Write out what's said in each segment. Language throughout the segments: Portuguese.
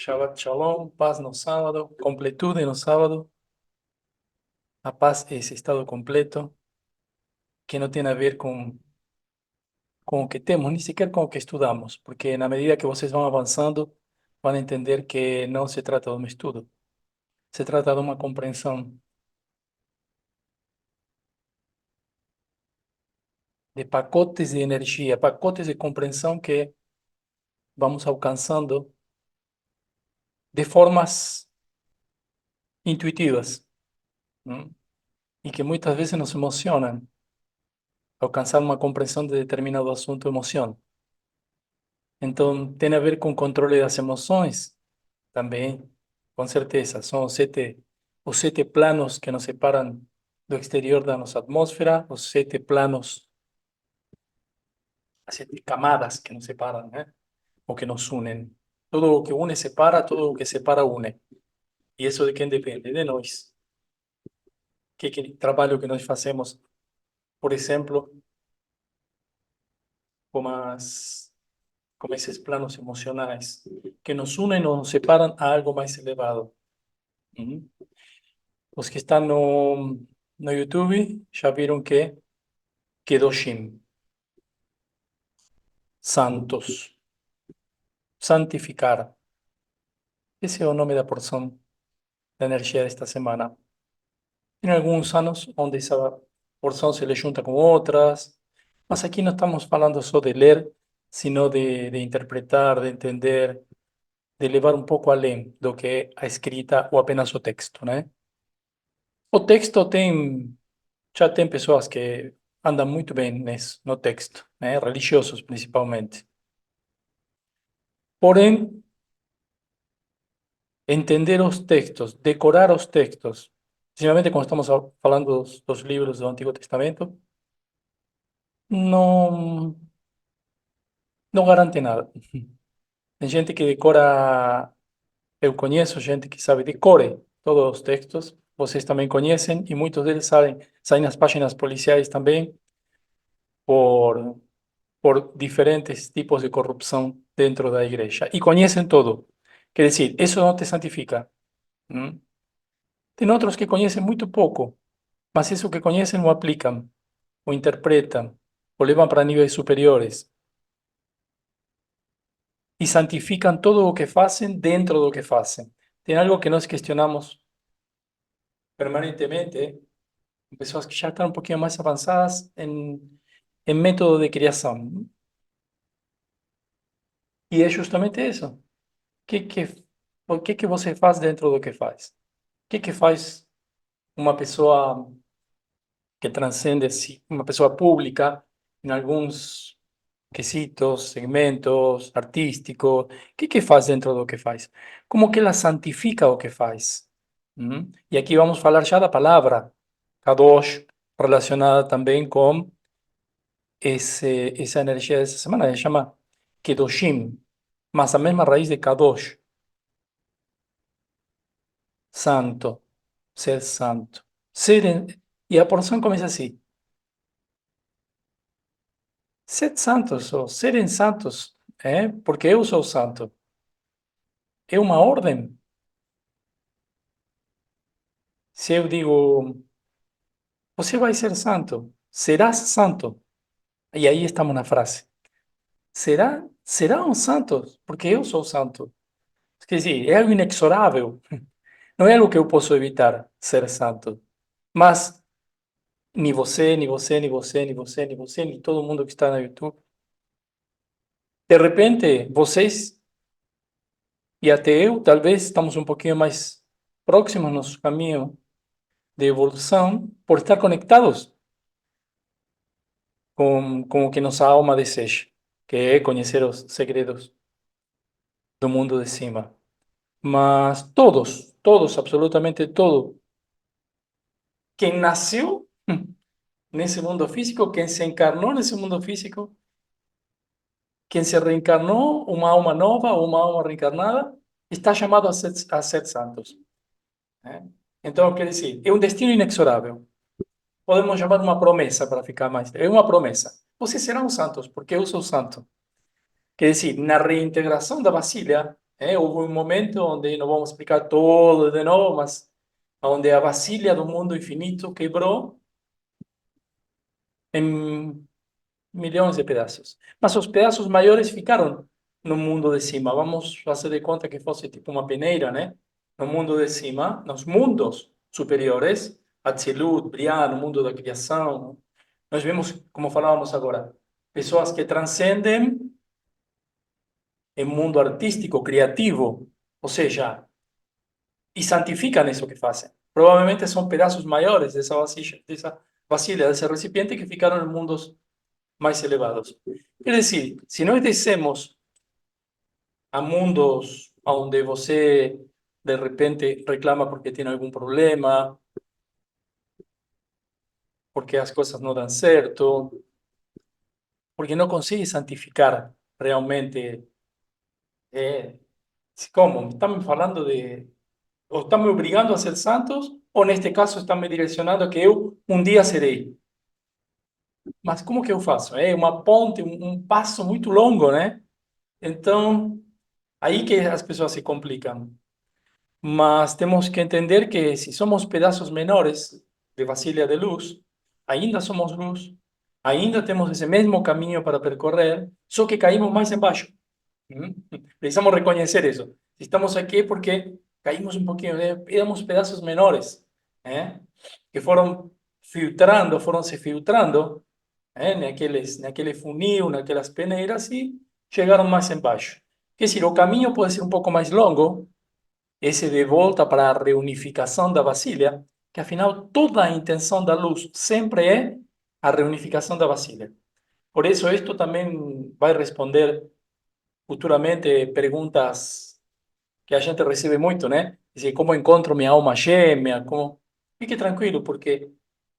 Shabbat Shalom, paz no sábado, completude no sábado. A paz é esse estado completo que não tem a ver com o que temos, nem sequer com o que estudamos, porque na medida que vocês vão avançando, vão entender que não se trata de um estudo, se trata de uma compreensão de pacotes de energia, pacotes de compreensão que vamos alcançando de formas intuitivas, e que muitas vezes nos emocionam. Alcançar uma compreensão de determinado assunto emociona. Então, tem a ver com controle das emoções também, com certeza. São os sete planos que nos separam do exterior da nossa atmosfera, os sete planos, as sete camadas que nos separam, né? Ou que nos unem. Tudo o que une separa, tudo o que separa une. E isso de quem depende? De nós. Que trabalho que nós fazemos, por exemplo, com com esses planos emocionais, que nos unem ou nos separam a algo mais elevado. Uhum. Os que estão no YouTube já viram que Kedoshim, santos, santificar. Esse é o nome da porção da energia desta semana. Tem alguns anos onde essa porção se lhe junta com outras, mas aqui não estamos falando só de ler, sino de interpretar, de entender, de levar um pouco além do que é a escrita ou apenas o texto, né? O texto já tem pessoas que andam muito bem no texto, né? Religiosos principalmente. Porém, entender os textos, decorar os textos, principalmente quando estamos falando dos livros do Antigo Testamento, não, não garante nada. Tem gente que decora, eu conheço gente que sabe decore todos os textos, vocês também conhecem, e muitos deles saem nas páginas policiais também por, por diferentes tipos de corrupção dentro da igreja. E conhecem todo. Quer dizer, isso não te santifica. ¿M? Tem outros que conhecem muito pouco, mas isso que conhecem o aplicam, o interpretam, o levam para níveis superiores e santificam todo o que fazem dentro do que fazem. Tem algo que nós questionamos permanentemente, pessoas que já estão um pouquinho mais avançadas em método de criação. E é justamente isso. Que, o que você faz dentro do que faz? Que faz uma pessoa que transcende, uma pessoa pública, em alguns quesitos, segmentos, artístico, que faz dentro do que faz? Como que ela santifica o que faz? E aqui vamos falar já da palavra Kadosh, relacionada também com essa energia dessa semana, se chama Kedoshim, mas a mesma raiz de Kadosh, santo, ser santo. E a porção começa assim, sede santos, ou serem santos, porque eu sou santo. É uma ordem. Se eu digo, você vai ser santo, serás santo. E aí estamos na frase. Serão santos, porque eu sou santo. Quer dizer, é algo inexorável. Não é algo que eu posso evitar, ser santo. Mas nem você, nem você, nem você, nem você, nem você, nem todo mundo que está no YouTube. De repente, vocês e até eu, talvez, estamos um pouquinho mais próximos no nosso caminho de evolução por estar conectados com o que nossa alma deseja, que é conhecer os segredos do mundo de cima. Mas todos, absolutamente todo, quem nasceu nesse mundo físico, quem se encarnou nesse mundo físico, quem se reencarnou, uma alma nova ou uma alma reencarnada, está chamado a ser santos, né? Então, quer dizer, é um destino inexorável. Podemos chamar de uma promessa para ficar mais. É uma promessa. Vocês serão santos, porque eu sou santo. Quer dizer, na reintegração da vasilha, Houve um momento onde, não vamos explicar todo de novo, mas onde a vasilha do mundo infinito quebrou em milhões de pedaços. Mas os pedaços maiores ficaram no mundo de cima. Vamos fazer de conta que fosse tipo uma peneira, né? No mundo de cima, nos mundos superiores, Atzilut, Briah, no mundo da criação. Nós vemos, como falávamos agora, pessoas que transcendem em mundo artístico, criativo, ou seja, e santificam isso que fazem. Provavelmente são pedaços maiores dessa vasilha, desse recipiente que ficaram em mundos mais elevados. Quer dizer, se nós descemos a mundos onde você de repente reclama porque tem algum problema, porque as coisas não dão certo, porque não consegue santificar realmente, é, como? Estão me falando de, ou estão me obrigando a ser santos, ou neste caso estão me direcionando a que eu um dia serei. Mas como que eu faço? É uma ponte, um passo muito longo, né? Então, aí que as pessoas se complicam. Mas temos que entender que se somos pedaços menores de vasilha de luz, ainda somos luz, ainda temos esse mesmo caminho para percorrer, só que caímos mais embaixo. Precisamos reconhecer isso. Estamos aqui porque caímos um pouquinho, éramos pedaços menores, que foram filtrando, foram se filtrando, naquele funil, naquelas peneiras e chegaram mais embaixo. Quer dizer, o caminho pode ser um pouco mais longo, esse de volta para a reunificação da vasilha, que afinal toda a intenção da luz sempre é a reunificação da vasilha. Por isso, isto também vai responder futuramente perguntas que a gente recebe muito, né? Dizer, como encontro minha alma gêmea? Como... Fique tranquilo, porque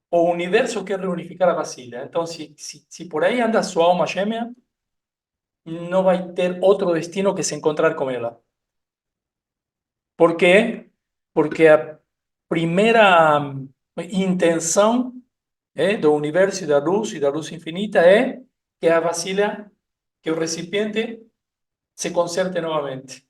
o universo quer reunificar a vasilha. Então, se por aí anda sua alma gêmea, não vai ter outro destino que se encontrar com ela. Por quê? Porque a primeira intenção do universo e da luz infinita é que a vasilha, que o recipiente se conserte novamente.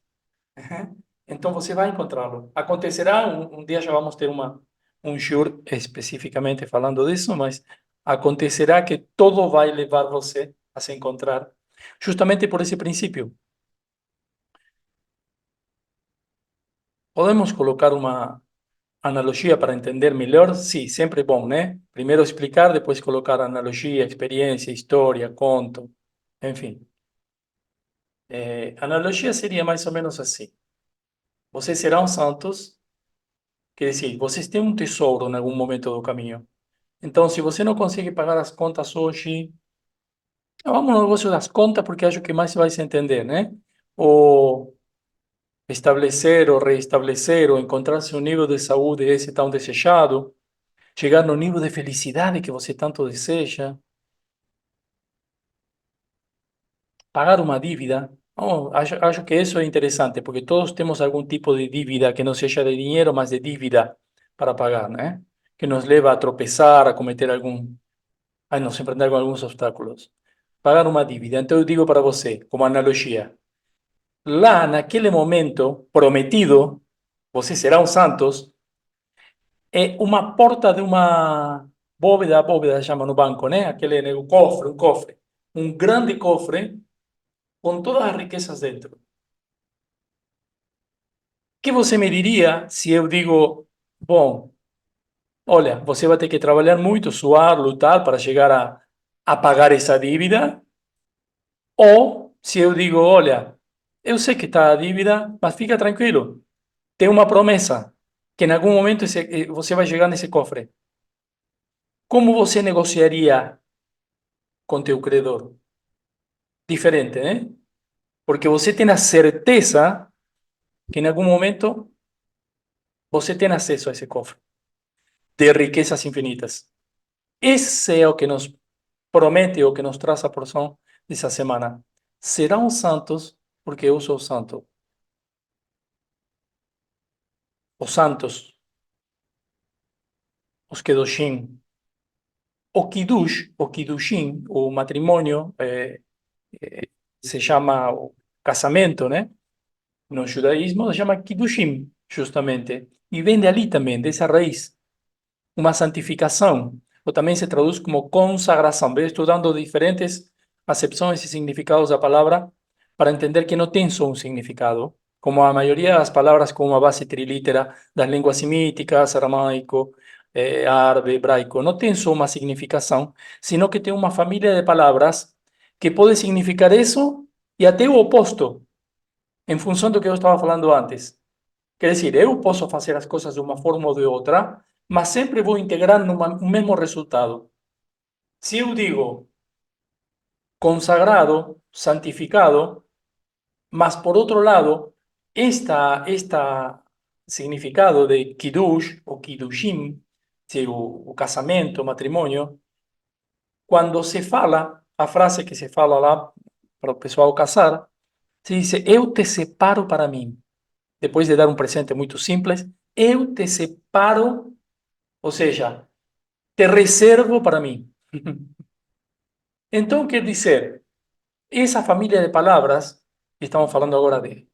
Então você vai encontrá-lo. Acontecerá, um dia já vamos ter um shiur especificamente falando disso, mas acontecerá que todo vai levar você a se encontrar, justamente por esse princípio. Podemos colocar uma analogia para entender melhor? Sim, sempre é bom, né? Primeiro explicar, depois colocar analogia, experiência, história, conto, enfim. Analogia seria mais ou menos assim. Vocês serão santos, quer dizer, vocês têm um tesouro em algum momento do caminho. Então, se você não consegue pagar as contas hoje, vamos no negócio das contas, porque acho que mais vai se entender, né? Ou estabelecer, ou reestabelecer, ou encontrar-se um nível de saúde esse tão desejado, chegar no nível de felicidade que você tanto deseja, pagar uma dívida. Oh, acho que isso é interessante, porque todos temos algum tipo de dívida que não seja de dinheiro, mas de dívida para pagar, né? Que nos leva a tropeçar, a cometer nos enfrentar com alguns obstáculos. Pagar uma dívida. Então eu digo para você, como analogia, lá naquele momento prometido, você será um santos, é uma porta de uma bóveda chama no banco, né? Aquele cofre, um cofre. Um grande cofre com todas as riquezas dentro. O que você me diria se eu digo, bom, olha, você vai ter que trabalhar muito, suar, lutar para chegar a pagar essa dívida? Ou se eu digo, olha, eu sei que está a dívida, mas fica tranquilo, tem uma promessa, que em algum momento você vai chegar nesse cofre. Como você negociaria com teu credor? Diferente, né? Porque você tem a certeza que em algum momento você tem acesso a esse cofre de riquezas infinitas. Esse é o que nos promete, o que nos traz a porção dessa semana. Serão santos porque eu sou santo. Os santos, os kedoshim, o Kiddushin, o matrimônio, se chama o casamento, né? no judaísmo se llama Kiddushim, justamente, y vem de ali también, de esa raíz, una santificación, o también se traduce como consagración. Voy estudiando diferentes acepciones y significados de la palabra para entender que no tiene solo un significado, como la mayoría de las palabras con una base trilítera das lenguas semíticas, aramaico, árabe, hebraico, no tienen solo una significación, sino que tiene una familia de palabras que puede significar eso y até o oposto, en función do que eu estava falando antes. Quer dizer, eu posso fazer as coisas de uma forma ou de outra, mas sempre vou integrar no mesmo resultado. Se eu digo consagrado, santificado, mas por outro lado, esta significado de kiddush ou kiddushim, o casamento, o matrimônio, quando se fala, a frase que se fala lá para o pessoal casar, se diz, eu te separo para mim. Depois de dar um presente muito simples, eu te separo, ou seja, te reservo para mim. Então, quer dizer, essa família de palavras, estamos falando agora de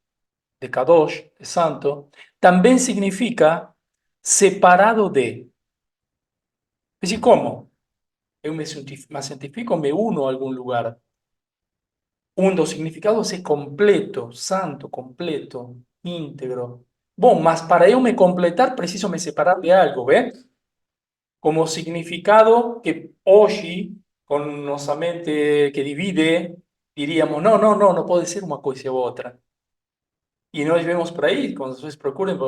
Kadosh, de santo, também significa separado de. Mas e como? Eu me santifico, me uno a algum lugar. Um dos significados é completo, santo, completo, íntegro. Bom, mas para eu me completar, preciso me separar de algo, vê? Como significado que hoje, con nossa mente que divide, diríamos, no puede ser una cosa u otra. Y nós vemos por ahí, cuando ustedes procuren,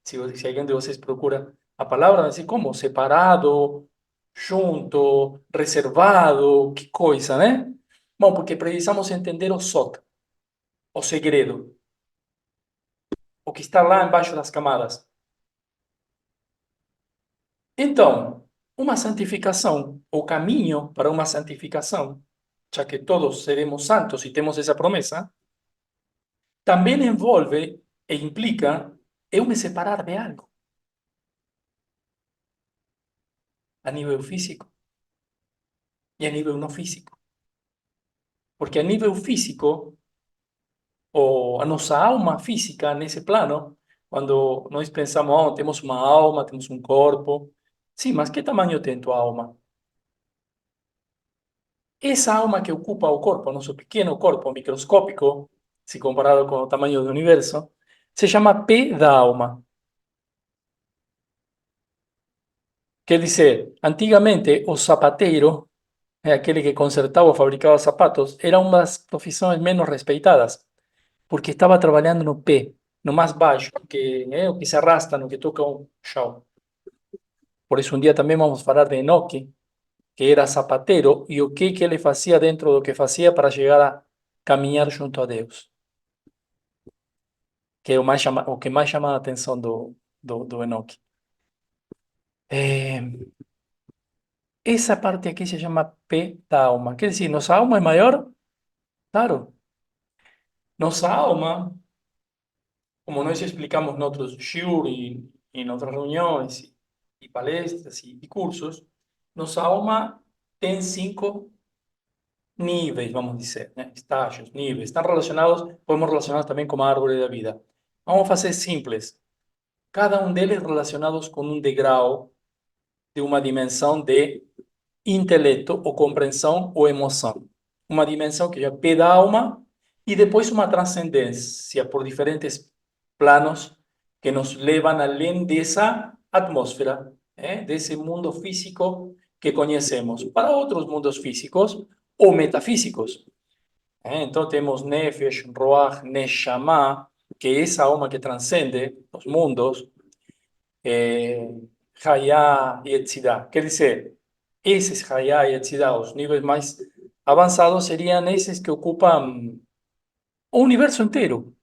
si alguien de ustedes procura a palavra, dice como separado, junto, reservado, que coisa, né? Bom, porque precisamos entender o sot, o segredo, o que está lá embaixo das camadas. Então, uma santificação, o caminho para uma santificação, já que todos seremos santos e temos essa promessa, também envolve e implica eu me separar de algo a nível físico e a nível não físico. Porque a nível físico, ou a nossa alma física nesse plano, quando nós pensamos, oh, temos uma alma, temos um corpo, sim, mas que tamanho tem tua alma? Esa alma que ocupa o corpo, nuestro pequeño corpo microscópico, si comparado con el tamaño del universo, se llama P da alma. Quer dizer, antigamente o zapateiro, aquele que consertava ou fabricava sapatos, era uma das profissões menos respeitadas, porque estava trabalhando no pé, no mais baixo, que é o que se arrasta, no que toca o chão. Por isso, um dia também vamos falar de Enoque, que era zapateiro, e o que ele fazia dentro do que fazia para chegar a caminhar junto a Deus. Que é o que mais chama a atenção do Enoque. Essa parte aqui se chama P da alma. Quer dizer, nossa alma é maior? Claro. Nossa alma, como nós explicamos em outros shiur e em outras reuniões e palestras e cursos, nossa alma tem 5 níveis, vamos dizer, né? Estágios, níveis. Estão relacionados, podemos relacionar também com a árvore da vida. Vamos fazer simples. Cada um deles relacionados com um degrau de uma dimensão de intelecto ou compreensão ou emoção. Uma dimensão que já P da alma e depois uma transcendência por diferentes planos que nos levam além dessa atmosfera, desse mundo físico que conhecemos, para outros mundos físicos ou metafísicos. Então temos Nefesh, Ruach, Neshama, que é essa alma que transcende os mundos, Hayá e Etzidah. Quer dizer, esses Hayá e Etzidah, os níveis mais avançados, seriam esses que ocupam o universo inteiro.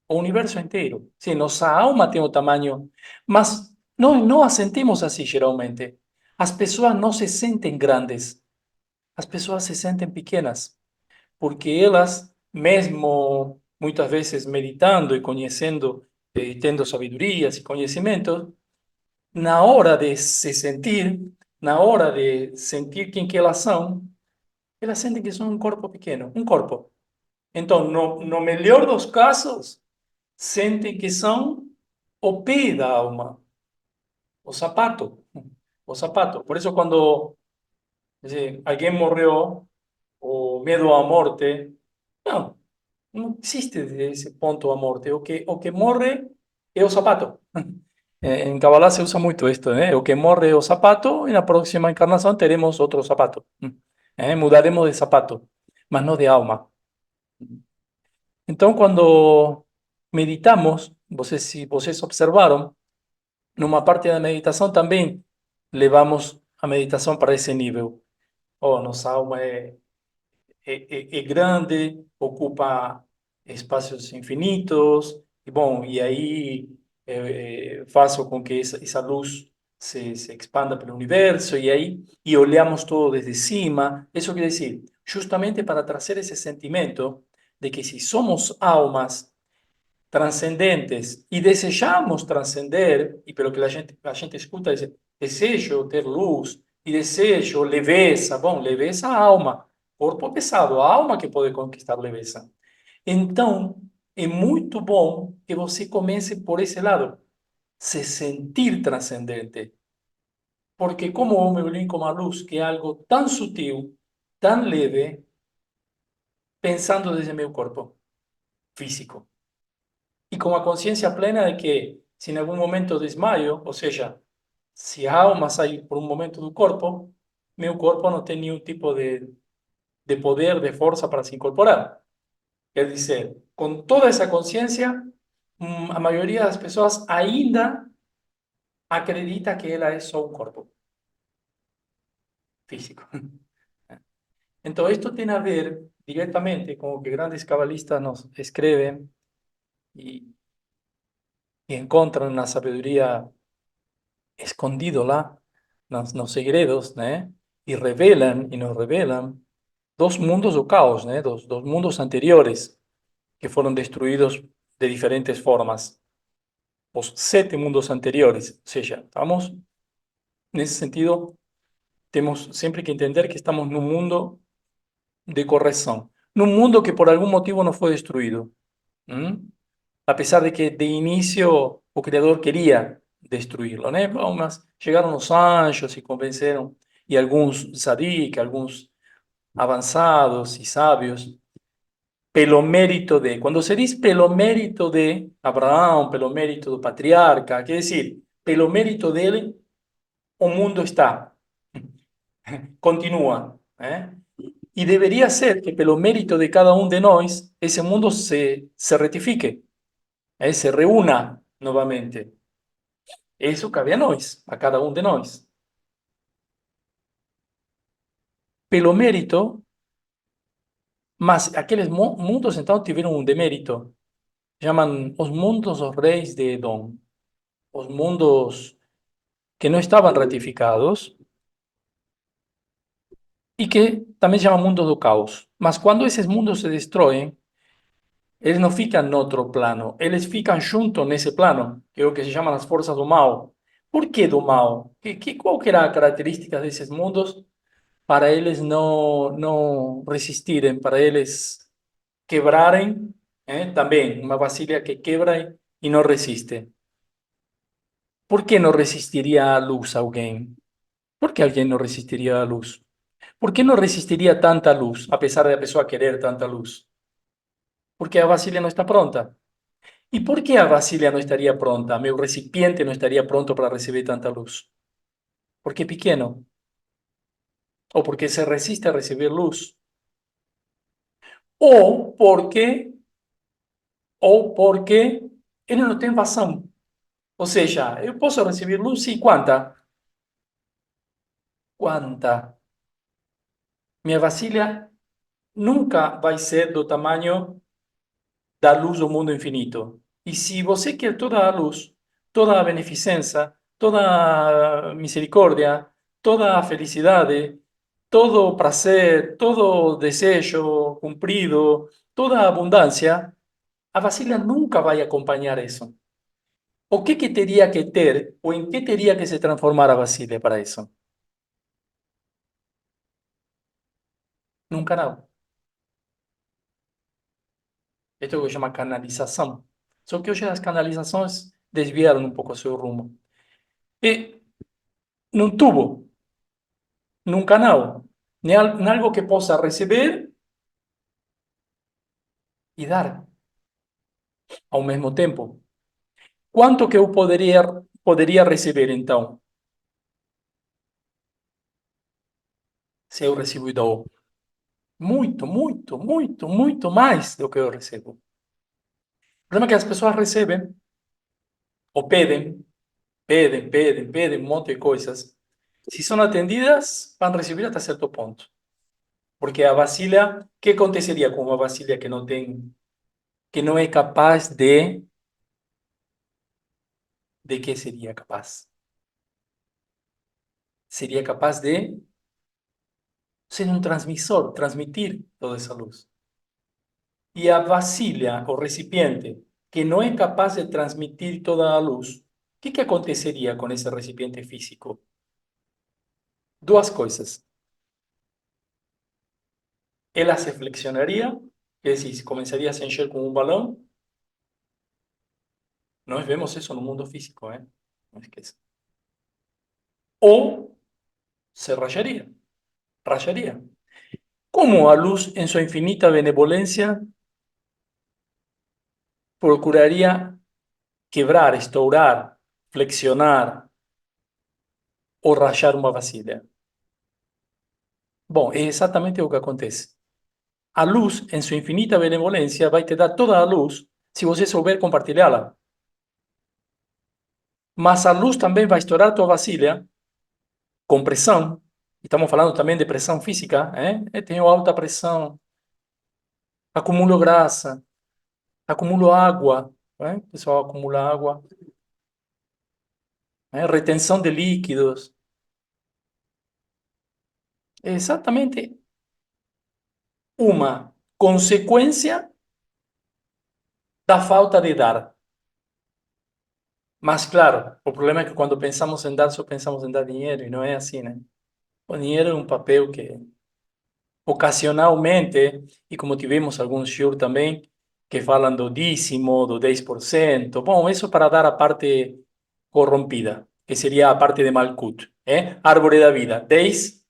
O universo inteiro. Sim, nossa alma tem o tamanho, mas nós não a sentimos assim geralmente. As pessoas não se sentem grandes, as pessoas se sentem pequenas, porque elas, mesmo muitas vezes meditando e conhecendo, e tendo sabedorias e conhecimentos, na hora de se sentir, na hora de sentir quem que elas sentem que são um corpo pequeno, um corpo. Então, no melhor dos casos, sentem que são o pé da alma, o sapato, o sapato. Por isso, quando quer dizer, alguém morreu, o medo à morte, não, não existe esse ponto a morte. O que morre é o sapato. Em Kabbalah se usa muito isto, né? O que morre é o sapato e na próxima encarnação teremos outro sapato. Mudaremos de sapato, mas não de alma. Então, quando meditamos, se vocês observaram, numa parte da meditação também levamos a meditação para esse nível. Oh, nossa alma é grande, ocupa espaços infinitos, e bom, e aí faço com que essa luz se expanda pelo universo, e olhamos tudo desde cima. Isso quer dizer, justamente para trazer esse sentimento de que se somos almas transcendentes e desejamos transcender, e pelo que a gente escuta, diz, desejo ter luz e desejo leveza. Bom, leveza, alma. Corpo pesado, a alma que pode conquistar leveza. Então, é muito bom que você comece por esse lado, se sentir transcendente. Porque como eu me linko com a luz, que é algo tão sutil, tão leve, pensando desde meu corpo físico. Y con la conciencia plena de que si en algún momento desmayo, o sea, si a alma sai por un momento do corpo, meu corpo não tem nenhum tipo de poder, de força para se incorporar. Quer dizer, com toda essa consciência, a maioria das pessoas ainda acredita que ela é só um corpo físico. Então, isto tem a ver diretamente com o que grandes cabalistas nos escrevem e encontram na sabedoria escondido lá, nos segredos, né? Y nos revelan dos mundos do caos, né? Dos mundos anteriores que foram destruídos de diferentes formas. Os 7 mundos anteriores. Ou seja, estamos, nesse sentido, temos sempre que entender que estamos num mundo de correção. Num mundo que por algum motivo não foi destruído. Apesar de que de início o Criador queria destruí-lo, né? Bom, mas chegaram os anjos e convenceram, e alguns tzadik, alguns avançados e sábios, pelo mérito de, quando se diz pelo mérito de Abraão, pelo mérito do patriarca, quer dizer, pelo mérito dele, o mundo está, continua, né? E deveria ser que pelo mérito de cada um de nós, esse mundo se retifique, se reúna novamente. Isso cabe a nós, a cada um de nós. Pelo mérito, mas aqueles mundos então tiveram um demérito. Chamam os mundos dos reis de Edom. Os mundos que não estavam ratificados e que também se chamam mundos do caos. Mas quando esses mundos se destroem, eles não ficam no outro plano, eles ficam junto nesse plano, que é o que se chama as forças do mal. Por que do mal? Qual que era a característica desses mundos para eles não resistirem, para eles quebrarem, também uma vasilha que quebra e não resiste? Por que não resistiria à luz alguém? Por que alguém não resistiria à luz? Por que não resistiria tanta luz, apesar da pessoa querer tanta luz? Porque a vasilha não está pronta. E por que a vasilha não estaria pronta? Meu recipiente não estaria pronto para receber tanta luz? Porque é pequeno. Ou porque se resiste a receber luz. Ou porque, ou porque ele não tem vazão. Ou seja, eu posso receber luz e quanta? Quanta? Minha vasilha nunca vai ser do tamanho da luz do mundo infinito. E se você quer toda a luz, toda a beneficência, toda a misericórdia, toda a felicidade, todo o prazer, todo o desejo cumprido, toda a abundância, a vasilha nunca vai acompanhar isso. O que teria que ter, ou em que teria que se transformar a vasilha para isso? Num canal. Esto é o que chama canalização. Só que hoje as canalizações desviaram um pouco o seu rumo. E num tubo, num canal, em algo que possa receber e dar ao mesmo tempo. Quanto que eu poderia receber, então, se eu recebo e dou? Muito, muito, muito, muito mais do que eu recebo. O problema é que as pessoas recebem, ou pedem um monte de coisas. Se são atendidas, vão receber até certo ponto. Porque a vasilha, o que aconteceria com uma vasilha que não tem, que não é capaz de que seria capaz? Seria capaz de ser um transmissor, transmitir toda essa luz. E a vasilha, o recipiente, que não é capaz de transmitir toda a luz, o que aconteceria com esse recipiente físico? Duas coisas. Ela se flexionaria, es decir, começaria a se encher como um balão. Nós vemos isso no mundo físico, ¿eh? Não esqueça. Ou se rajaria. Como a luz, em sua infinita benevolência, procuraria quebrar, estourar, flexionar ou rachar uma vasilha? Bom, é exatamente o que acontece. A luz, em sua infinita benevolência, vai te dar toda a luz se você souber compartilhá-la. Mas a luz também vai estourar tua vasilha com pressão. Estamos falando também de pressão física, né? Eu tenho alta pressão, acumulo graça, acumulo água, né? O pessoal acumula água, né? Retenção de líquidos. É exatamente uma consequência da falta de dar. Mas, claro, o problema é que quando pensamos em dar, só pensamos em dar dinheiro, e não é assim, né? O dinheiro é um papel que, ocasionalmente, e como tivemos alguns shows também, que falam do dízimo, do 10%, bom, isso para dar a parte corrompida, que seria a parte de Malkuth, Árvore da vida, 10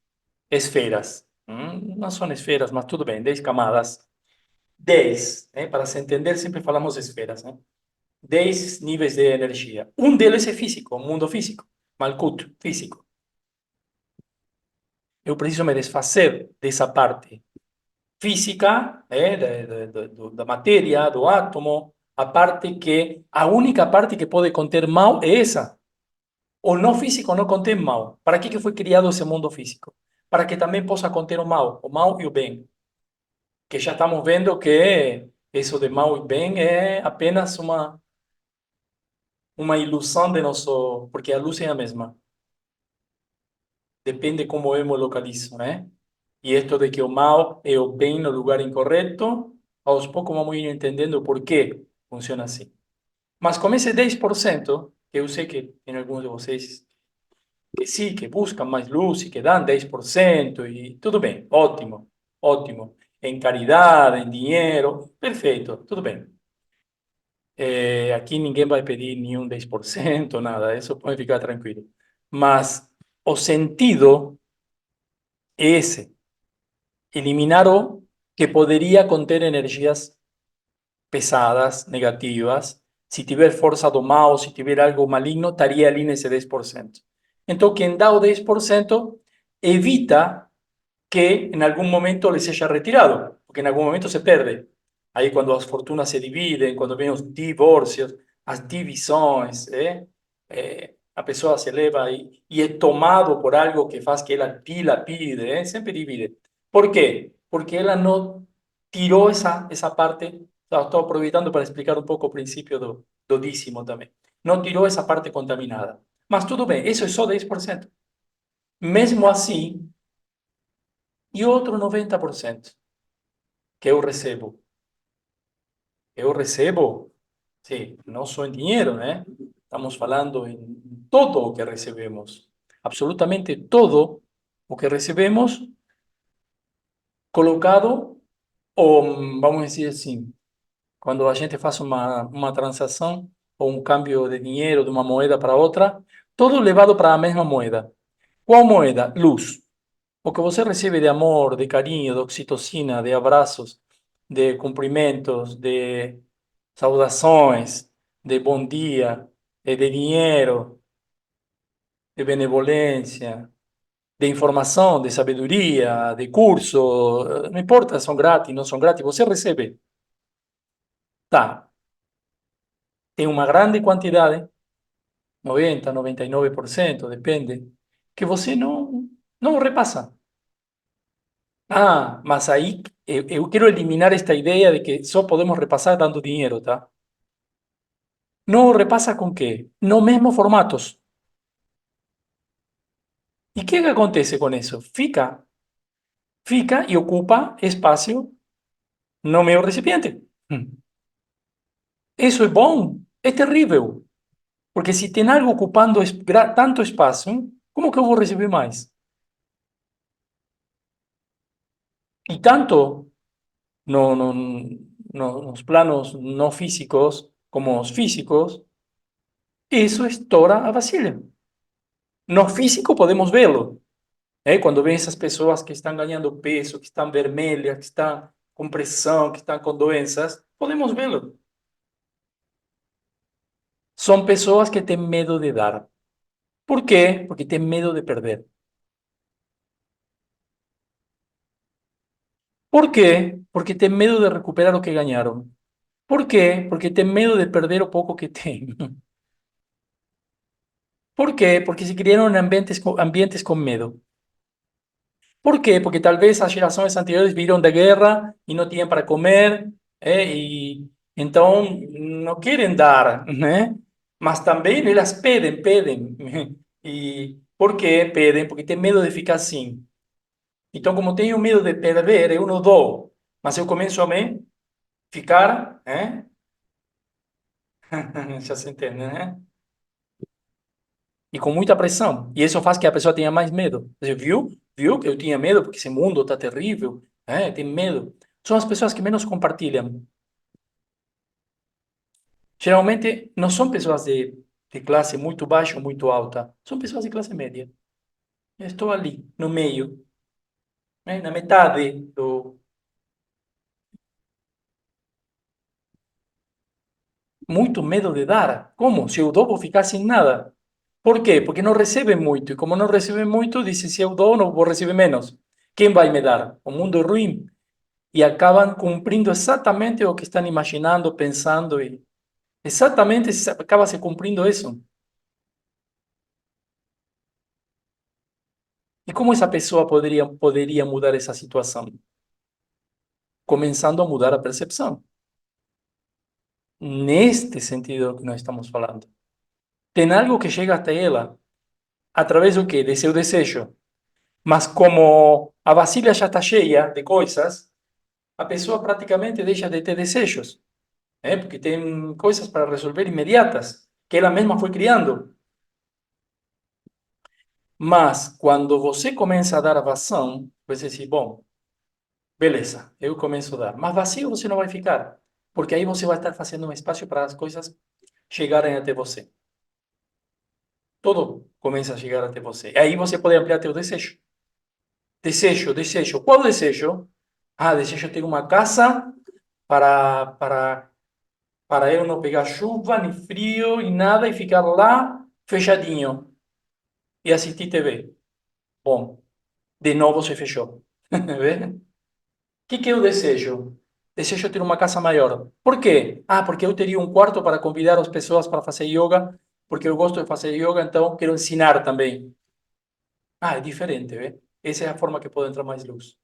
esferas. Não são esferas, mas tudo bem, 10 camadas. 10, para se entender, sempre falamos esferas, 10 níveis de energia. Um deles é físico, o mundo físico, Malkuth, físico. Eu preciso me desfazer dessa parte física, da matéria, do átomo, a parte que, a única parte que pode conter mal é essa. O não físico não contém mal. Para que foi criado esse mundo físico? Para que também possa conter o mal e o bem. Que já estamos vendo que isso de mal e bem é apenas uma ilusão de nosso, porque a luz é a mesma. Depende como eu me localizo, né? E esto de que o mal é o bem no lugar incorreto, aos poucos vamos ir entendendo por que funciona assim. Mas com esse 10%, que eu sei que tem alguns de vocês que sim, que buscam mais luz e que dão 10%, e tudo bem, ótimo, ótimo. Em caridade, em dinheiro, perfeito, tudo bem. Aqui ninguém vai pedir nenhum 10%, nada, isso pode ficar tranquilo. Mas o sentido é esse. Eliminar o que poderia conter energias pesadas, negativas. Se tiver força do mal, se tiver algo maligno, estaria ali nesse 10%. Então, quem dá o 10% evita que em algum momento lhe seja retirado, porque em algum momento se perde. Aí, quando as fortunas se dividem, quando vem os divórcios, as divisões, a pessoa se leva e é tomado por algo que faz que ela dilapide, sempre divide. Por quê? Porque ela não tirou essa parte. Estou aproveitando para explicar um pouco o princípio do dízimo também. Não tirou essa parte contaminada. Mas tudo bem, isso é só 10%. Mesmo assim, e outro 90% que eu recebo. Eu recebo, sim, não só em dinheiro, né? Estamos falando em todo o que recebemos. Absolutamente todo o que recebemos colocado, ou vamos dizer assim, quando a gente faz uma transação ou um câmbio de dinheiro de uma moeda para outra, todo levado para a mesma moeda. Qual moeda? Luz. O que você recebe de amor, de carinho, de oxitocina, de abraços, de cumprimentos, de saudações, de bom dia, de dinheiro, de benevolência, de informação, de sabedoria, de curso, não importa, são grátis, não são grátis, você recebe. Tá, tem uma grande quantidade, 90, 99%, depende, que você não repassa. Ah, mas aí eu quero eliminar esta ideia de que só podemos repassar dando dinheiro, tá? Não repassa com quê? No mesmo formatos. E o que acontece com isso? Fica e ocupa espaço no meu recipiente. Isso é bom? É terrível. Porque se tem algo ocupando tanto espaço, como que eu vou receber mais? E tanto nos planos não físicos como os físicos, isso estoura a vasilha. No físico podemos vê-lo. Quando vem essas pessoas que estão ganhando peso, que estão vermelhas, que estão com pressão, que estão com doenças, podemos vê-lo. São pessoas que têm medo de dar. Por quê? Porque têm medo de perder. Por quê? Porque têm medo de recuperar o que ganharam. Por quê? Porque têm medo de perder o pouco que têm. Por quê? Porque se criaram em ambientes com medo. Por quê? Porque talvez as gerações anteriores viram da guerra e não tinham para comer, e então não querem dar, né? Mas também elas pedem. E por quê? Pedem porque têm medo de ficar assim. Então, como tenho medo de perder, eu não dou. Mas eu começo a me ficar, né? Já se entende, né? E com muita pressão. E isso faz que a pessoa tenha mais medo. Você viu? Viu que eu tinha medo porque esse mundo está terrível? Tem medo. São as pessoas que menos compartilham. Geralmente não são pessoas de classe muito baixa ou muito alta. São pessoas de classe média. Eu estou ali, no meio, né? Na metade do. Muito medo de dar. Como? Se eu dou, vou ficar sem nada. Por quê? Porque não recebem muito. E como não recebem muito, dizem: se eu dou, não vou receber menos. Quem vai me dar? O mundo é ruim. E acabam cumprindo exatamente o que estão imaginando, pensando. E exatamente acaba se cumprindo isso. E como essa pessoa poderia mudar essa situação? Começando a mudar a percepção. Neste sentido que nós estamos falando. Tem algo que chega até ela através do quê? De seu desejo. Mas como a vasilha já está cheia de coisas, a pessoa praticamente deixa de ter desejos, né? Porque tem coisas para resolver imediatas, que ela mesma foi criando. Mas quando você começa a dar vazão, você diz, bom, beleza, eu começo a dar. Mas vazio você não vai ficar, porque aí você vai estar fazendo um espaço para as coisas chegarem até você. Tudo começa a chegar até você. Aí você pode ampliar teu desejo. Desejo. Qual desejo? Ah, desejo ter uma casa para, para, para eu não pegar chuva, nem frio, e nada, e ficar lá fechadinho e assistir TV. Bom, de novo se fechou. Vê? O que eu desejo? Desejo ter uma casa maior. Por quê? Ah, porque eu teria um quarto para convidar as pessoas para fazer yoga, porque eu gosto de fazer yoga, então quero ensinar também. Ah, é diferente, vê? Essa é a forma que pode entrar mais luz.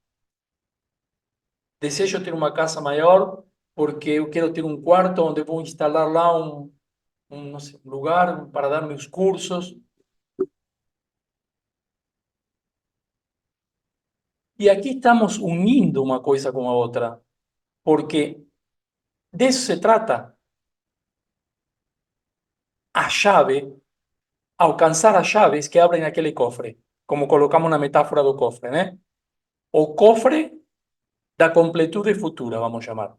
Desejo ter uma casa maior, porque eu quero ter um quarto onde vou instalar lá não sei, um lugar para dar meus cursos. E aqui estamos unindo uma coisa com a outra, porque disso se trata. A chave, alcançar as chaves que abrem aquele cofre, como colocamos na metáfora do cofre, né? O cofre da completude futura, vamos chamar.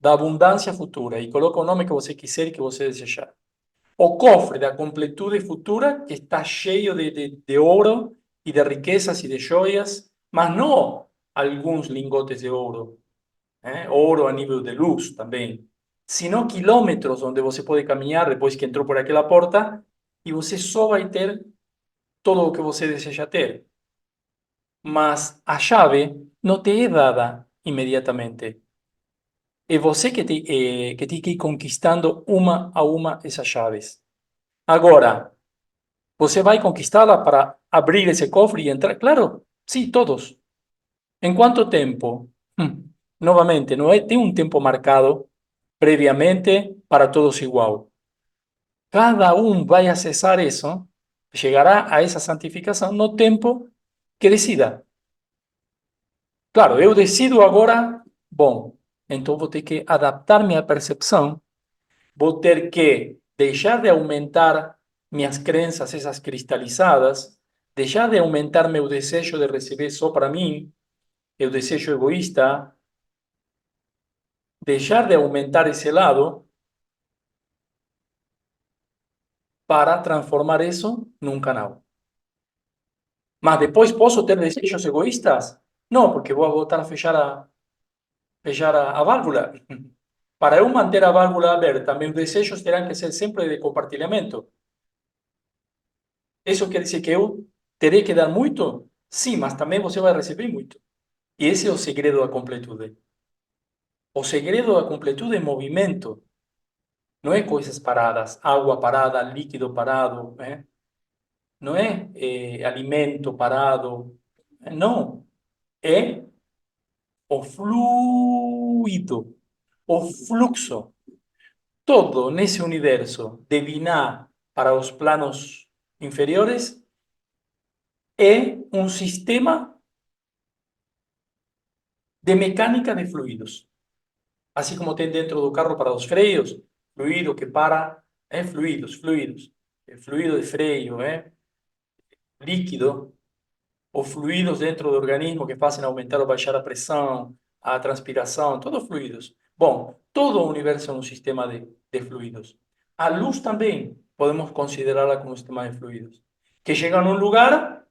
da abundância futura e coloca o nome que você quiser e que você desejar. O cofre da completude futura que está cheio de ouro e de riquezas e de joias, mas não alguns lingotes de ouro, ouro a nível de luz também, sino quilômetros onde você pode caminhar depois que entrou por aquela porta e você só vai ter todo o que você deseja ter. Mas a chave não te é dada imediatamente. É você que tem que ir conquistando uma a uma essas chaves. Agora, você vai conquistá-la para abrir esse cofre e entrar? Claro, sim, todos. ¿En quanto tempo? Novamente, não é, tem um tempo marcado previamente para todos igual. Cada um vai acessar isso, chegará a essa santificação no tempo que decida. Claro, eu decido agora, bom, então vou ter que adaptar minha percepção, vou ter que deixar de aumentar minhas crenças, essas cristalizadas, deixar de aumentar meu desejo de receber só para mim, o desejo egoísta, deixar de aumentar esse lado para transformar isso num canal. Mas depois posso ter desejos egoístas? Não, porque vou voltar a fechar a válvula. Para eu manter a válvula aberta, meus desejos terão que ser sempre de compartilhamento. Isso quer dizer que eu terei que dar muito? Sim, mas também você vai receber muito. E esse é o segredo da completude. O segredo da completude é movimento. Não é coisas paradas, água parada, líquido parado, né? Não é alimento parado. Não. É o fluido, o fluxo. Todo nesse universo de Binah para os planos inferiores é um sistema de mecânica de fluidos. Assim como tem dentro do carro para os freios, fluido que para, fluidos. Fluido de freio, líquido, ou fluidos dentro do organismo que fazem aumentar ou baixar a pressão, a transpiração, todos fluidos. Bom, todo o universo é um sistema de fluidos. A luz também podemos considerá-la como um sistema de fluidos, que chega num lugar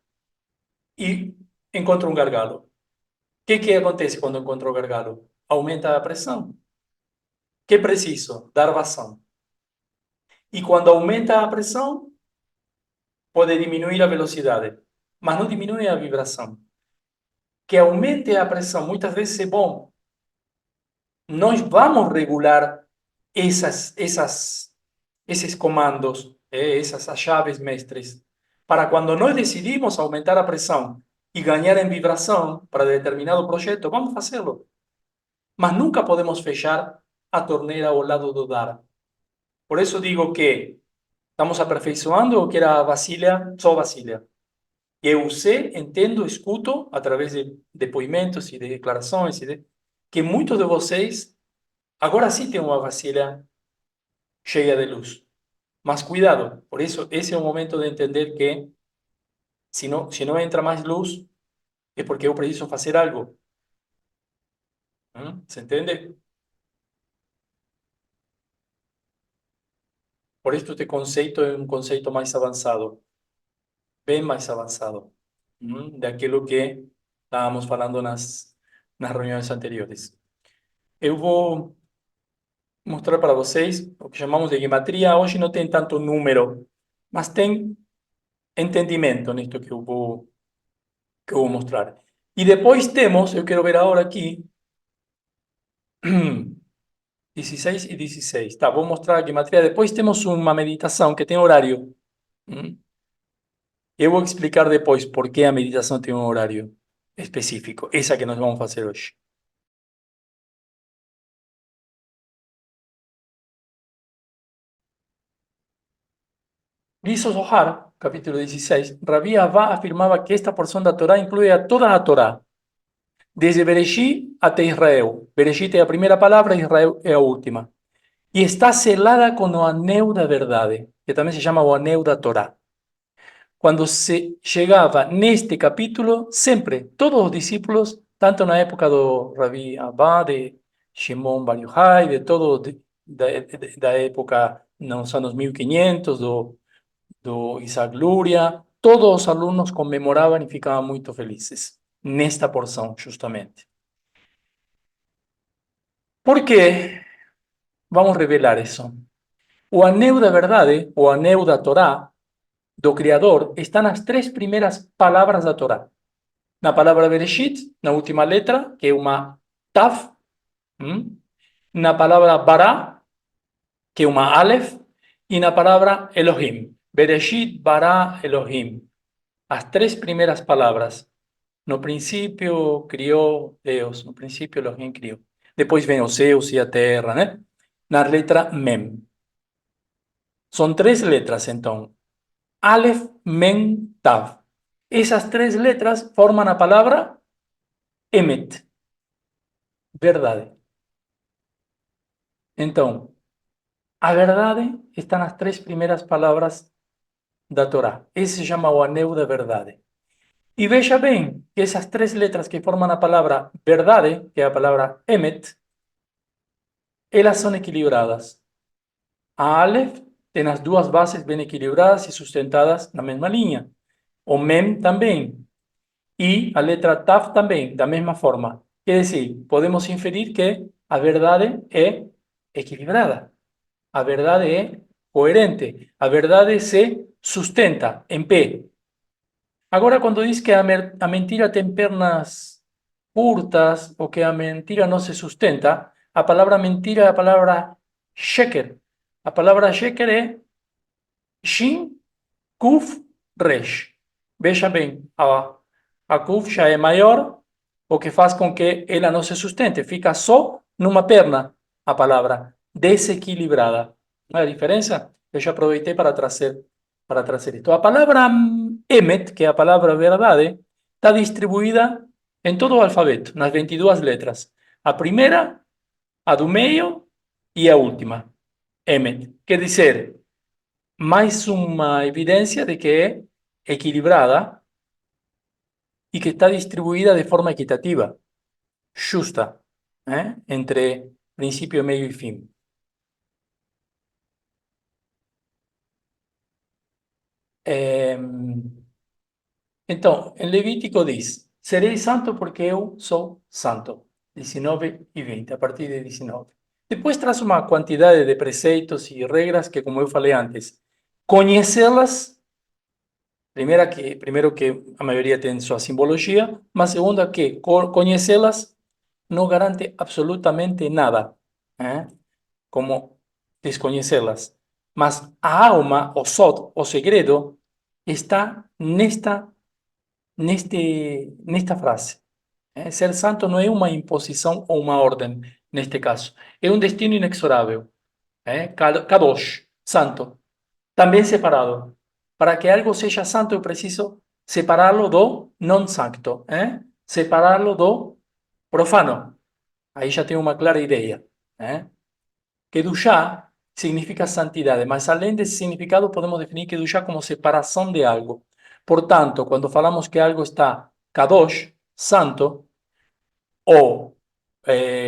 e encontra um gargalo. O que acontece quando encontra o gargalo? Aumenta a pressão. Que é preciso? Dar vazão. E quando aumenta a pressão, pode diminuir a velocidade, mas não diminui a vibração. Que aumente a pressão muitas vezes é bom. Nós vamos regular esses comandos, essas chaves mestres, para quando nós decidimos aumentar a pressão e ganhar em vibração para determinado projeto, vamos fazê-lo. Mas nunca podemos fechar a torneira ao lado do dar. Por isso digo que estamos aperfeiçoando o que era a vasilha, só vasilha. Eu sei, entendo, escuto, através de depoimentos e de declarações, que muitos de vocês agora sim têm uma vasilha cheia de luz. Mas cuidado, por isso esse é o momento de entender que se não entra mais luz, é porque eu preciso fazer algo. ¿Se entende? Por isso este conceito é um conceito mais avançado, bem mais avançado, daquilo que estávamos falando nas reuniões anteriores. Eu vou mostrar para vocês o que chamamos de gematria. Hoje não tem tanto número, mas tem entendimento nisto que eu vou mostrar. E depois temos, eu quero ver agora aqui, 16 e 16. Tá, vou mostrar a gematria. Depois temos uma meditação que tem horário. Eu vou explicar depois por que a meditação tem um horário específico. Essa que nós vamos fazer hoje. Diz o Zohar, capítulo 16, Rabi Abba afirmava que esta porção da Torá inclui a toda a Torá, desde Bereshit até Israel. Bereshit é a primeira palavra, Israel é a última. E está selada com o anel da verdade, que também se chama o anel da Torá. Quando se chegava neste capítulo, sempre, todos os discípulos, tanto na época do Rabi Abba, de Shimon Bar Yochai, de todo, da época, nos anos 1500, do Isaac Luria, todos os alunos comemoravam e ficavam muito felizes nesta porção, justamente. Por quê? Vamos revelar isso. O anel da verdade, o anel da Torá, do Criador, está nas três primeiras palavras da Torá. Na palavra Bereshit, na última letra, que é uma Tav, na palavra Bará, que é uma Aleph, e na palavra Elohim. Bereshit, Bará, Elohim. As três primeiras palavras. No princípio criou Deus, no princípio Elohim criou. Depois vem os céus e a terra, né? Na letra Mem. São três letras, então. Aleph, Mem, Tav. Essas três letras formam a palavra Emet, verdade. Então, a verdade está nas três primeiras palavras da Torá. Esse se chama o anel da verdade. E veja bem que essas três letras que formam a palavra verdade, que é a palavra Emet, elas são equilibradas. A Aleph tem as duas bases bem equilibradas e sustentadas na mesma linha. O Mem também. E a letra Tav também, da mesma forma. Quer dizer, podemos inferir que a verdade é equilibrada. A verdade é coerente. A verdade se sustenta em pé. Agora, quando diz que a mentira tem pernas curtas ou que a mentira não se sustenta, a palavra mentira é a palavra sheker. A palavra sheker é Shin, Kuf, Resh. Veja bem, a Kuf já é maior, o que faz com que ela não se sustente. Fica só numa perna a palavra desequilibrada. Não é a diferença? Eu já aproveitei para trazer isto. A palavra Emet, que é a palavra verdade, está distribuída em todo o alfabeto, nas 22 letras. A primeira, a do meio e a última. Emet. Quer dizer, mais uma evidência de que é equilibrada e que está distribuída de forma equitativa, justa, entre princípio, meio e fim. Então, em Levítico diz: serei santo porque eu sou santo. 19 e 20, a partir de 19. Depois traz uma quantidade de preceitos e regras que, como eu falei antes, conhecê-las, primeiro que a maioria tem sua simbologia, mas segunda que conhecê-las não garante absolutamente nada, como desconhecê-las. Mas a alma, o sod, o segredo, está nesta frase. Ser santo não é uma imposição ou uma ordem, neste caso. É um destino inexorável. Kadosh, santo. Também separado. Para que algo seja santo, eu preciso separá-lo do não santo. Separá-lo do profano. Aí já tem uma clara ideia. Kedushá significa santidade, mas além desse significado, podemos definir Kedushá como separação de algo. Portanto, quando falamos que algo está Kadosh, santo, ou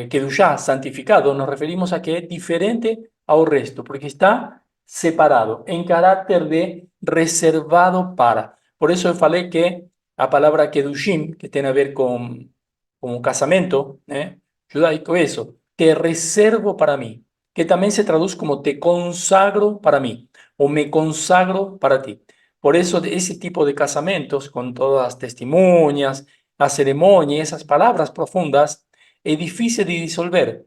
Kedushá, santificado, nos referimos a que é diferente ao resto, porque está separado, em caráter de reservado para. Por isso eu falei que a palavra Kedushim, que tem a ver com o casamento, judaico, é isso, te reservo para mim, que também se traduz como te consagro para mim, ou me consagro para ti. Por isso, esse tipo de casamentos, com todas as testemunhas, a cerimônia, essas palavras profundas, é difícil de dissolver.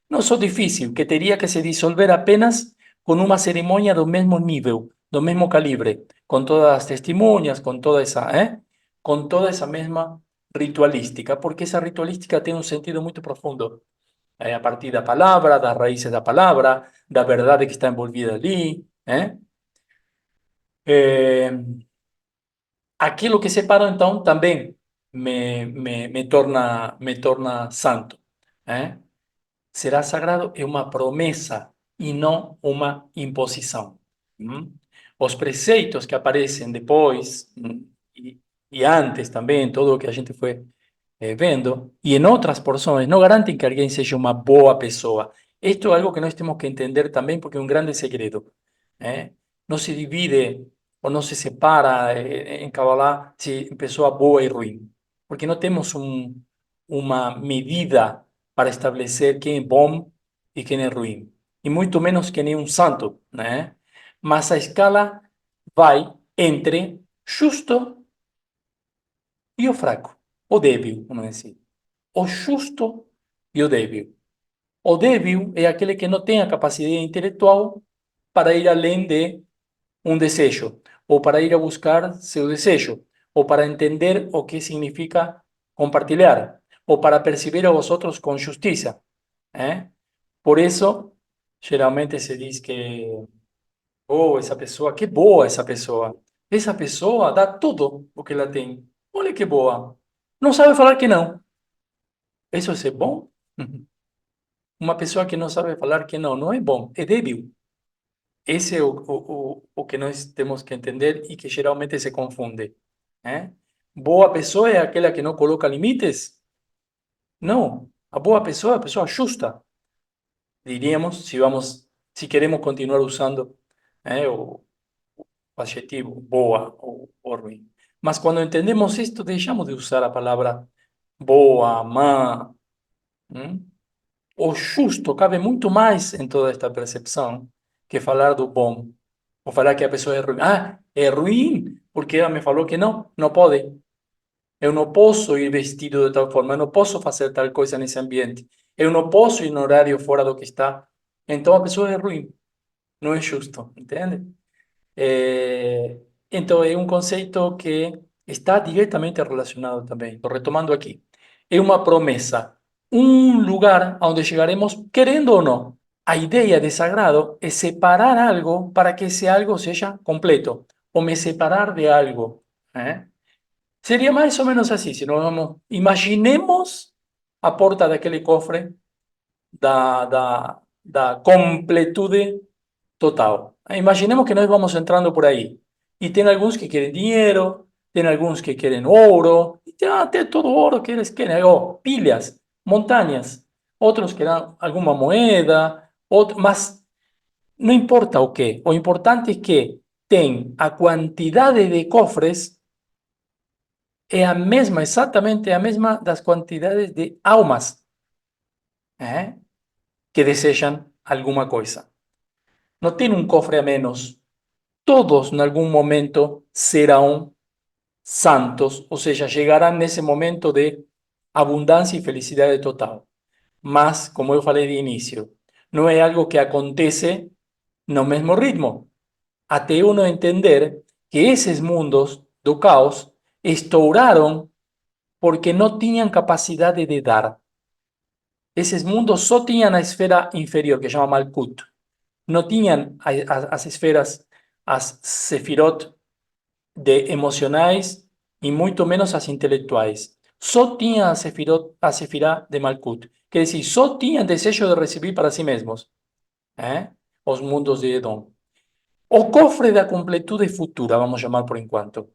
Não só difícil, que teria que se dissolver apenas com uma cerimônia do mesmo nível, do mesmo calibre, com todas as testemunhas, com toda essa mesma ritualística, porque essa ritualística tem um sentido muito profundo, a partir da palavra, das raízes da palavra, da verdade que está envolvida ali. Aquilo que separo, então, também me torna santo. Será sagrado é uma promessa e não uma imposição. Os preceitos que aparecem depois e antes também, todo o que a gente foi vendo, e em outras porções, não garantem que alguém seja uma boa pessoa. Isto é algo que nós temos que entender também, porque é um grande segredo. Não se divide ou não se separa em Kabbalah se pessoa boa e ruim, porque não temos uma medida para estabelecer quem é bom e quem é ruim, e muito menos quem é um santo, né? Mas a escala vai entre justo e o fraco, o débil, vamos dizer. O justo e o débil. O débil é aquele que não tem a capacidade intelectual para ir além de um desejo, ou para ir a buscar seu desejo, ou para entender o que significa compartilhar, ou para perceber a os outros com justiça. Por isso, geralmente se diz que, oh, essa pessoa, que boa essa pessoa. Essa pessoa dá tudo o que ela tem. Olha que boa. Não sabe falar que não. Isso é ser bom? Uma pessoa que não sabe falar que não, não é bom, é débil. Esse é o que nós temos que entender e que geralmente se confunde. Boa pessoa é aquela que não coloca limites? Não. A boa pessoa é a pessoa justa, diríamos, se queremos continuar usando o adjetivo boa ou ruim. Mas quando entendemos isto, deixamos de usar a palavra boa, má. hum? O justo cabe muito mais em toda esta percepção que falar do bom. Ou falar que a pessoa é ruim. Ah, é ruim porque ela me falou que não, não pode. Eu não posso ir vestido de tal forma, eu não posso fazer tal coisa nesse ambiente. Eu não posso ir no horário fora do que está. Então a pessoa é ruim, não é justo, entende? É, então é um conceito que está diretamente relacionado também. Estou retomando aqui. É uma promessa, um lugar onde chegaremos querendo ou não. A ideia de sagrado é separar algo para que esse algo seja completo, ou me separar de algo. Seria mais ou menos assim, se nós vamos, imaginemos a porta daquele cofre da completude total. Imaginemos que nós vamos entrando por aí, e tem alguns que querem dinheiro, tem alguns que querem ouro, e tem até todo ouro que eles querem, pilhas, montanhas, outros querem alguma moeda, mas não importa o que, o importante é que tem a quantidade de cofres é a mesma, exatamente a mesma das quantidades de almas que desejam alguma coisa. Não tem um cofre a menos. Todos, em algum momento, serão santos, ou seja, chegarão nesse momento de abundância e felicidade total. Mas, como eu falei de início, não é algo que acontece no mesmo ritmo. Até uno entender que esses mundos do caos estouraram porque não tinham capacidade de dar. Esses mundos só tinham a esfera inferior, que chama Malkut. Não tinham as esferas, as sefirot de emocionais e muito menos as intelectuais. Só tinham a sefirá de Malkut. Quer dizer, só tinham desejo de receber para si mesmos. Os mundos de Edom. O cofre da completude futura, vamos chamar por enquanto.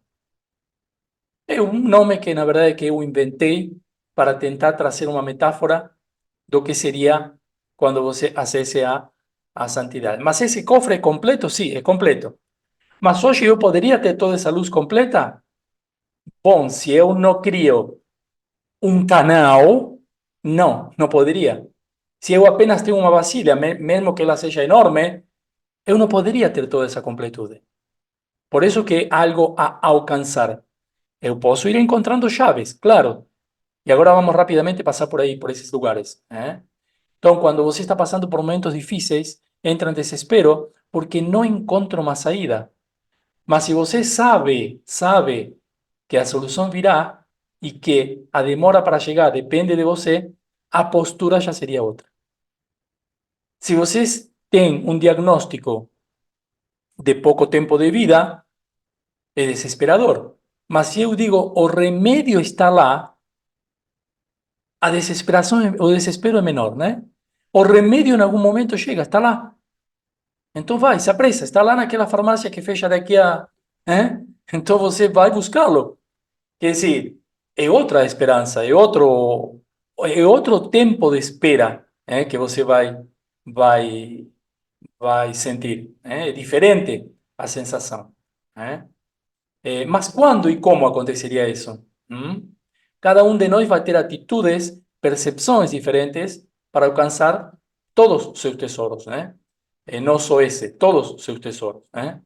É um nome que, na verdade, que eu inventei para tentar trazer uma metáfora do que seria quando você acesse a santidade. Mas esse cofre é completo? Sim, é completo. Mas hoje eu poderia ter toda essa luz completa? Bom, se eu não crio um canal, não poderia. Se eu apenas tenho uma vasilha, mesmo que ela seja enorme, eu não poderia ter toda essa completude. Por isso que é algo a alcançar. Eu posso ir encontrando chaves, claro. E agora vamos rapidamente passar por aí, por esses lugares. Então, quando você está passando por momentos difíceis, entra em desespero porque não encontra uma saída. Mas se você sabe que a solução virá e que a demora para chegar depende de você, a postura já seria outra. Se vocês têm um diagnóstico de pouco tempo de vida, é desesperador. Mas se eu digo o remédio está lá, a desesperação, o desespero é menor, né? O remédio em algum momento chega, está lá. Então vai, se apressa, está lá naquela farmácia que fecha daqui a. Então você vai buscá-lo. Quer dizer, é outra esperança, é outro tempo de espera, que você vai, vai sentir. É diferente a sensação. Né? Mas quando e como aconteceria isso? Cada um de nós vai ter atitudes, percepções diferentes para alcançar todos os seus tesouros, né? Não só esse, todos os seus tesouros, né?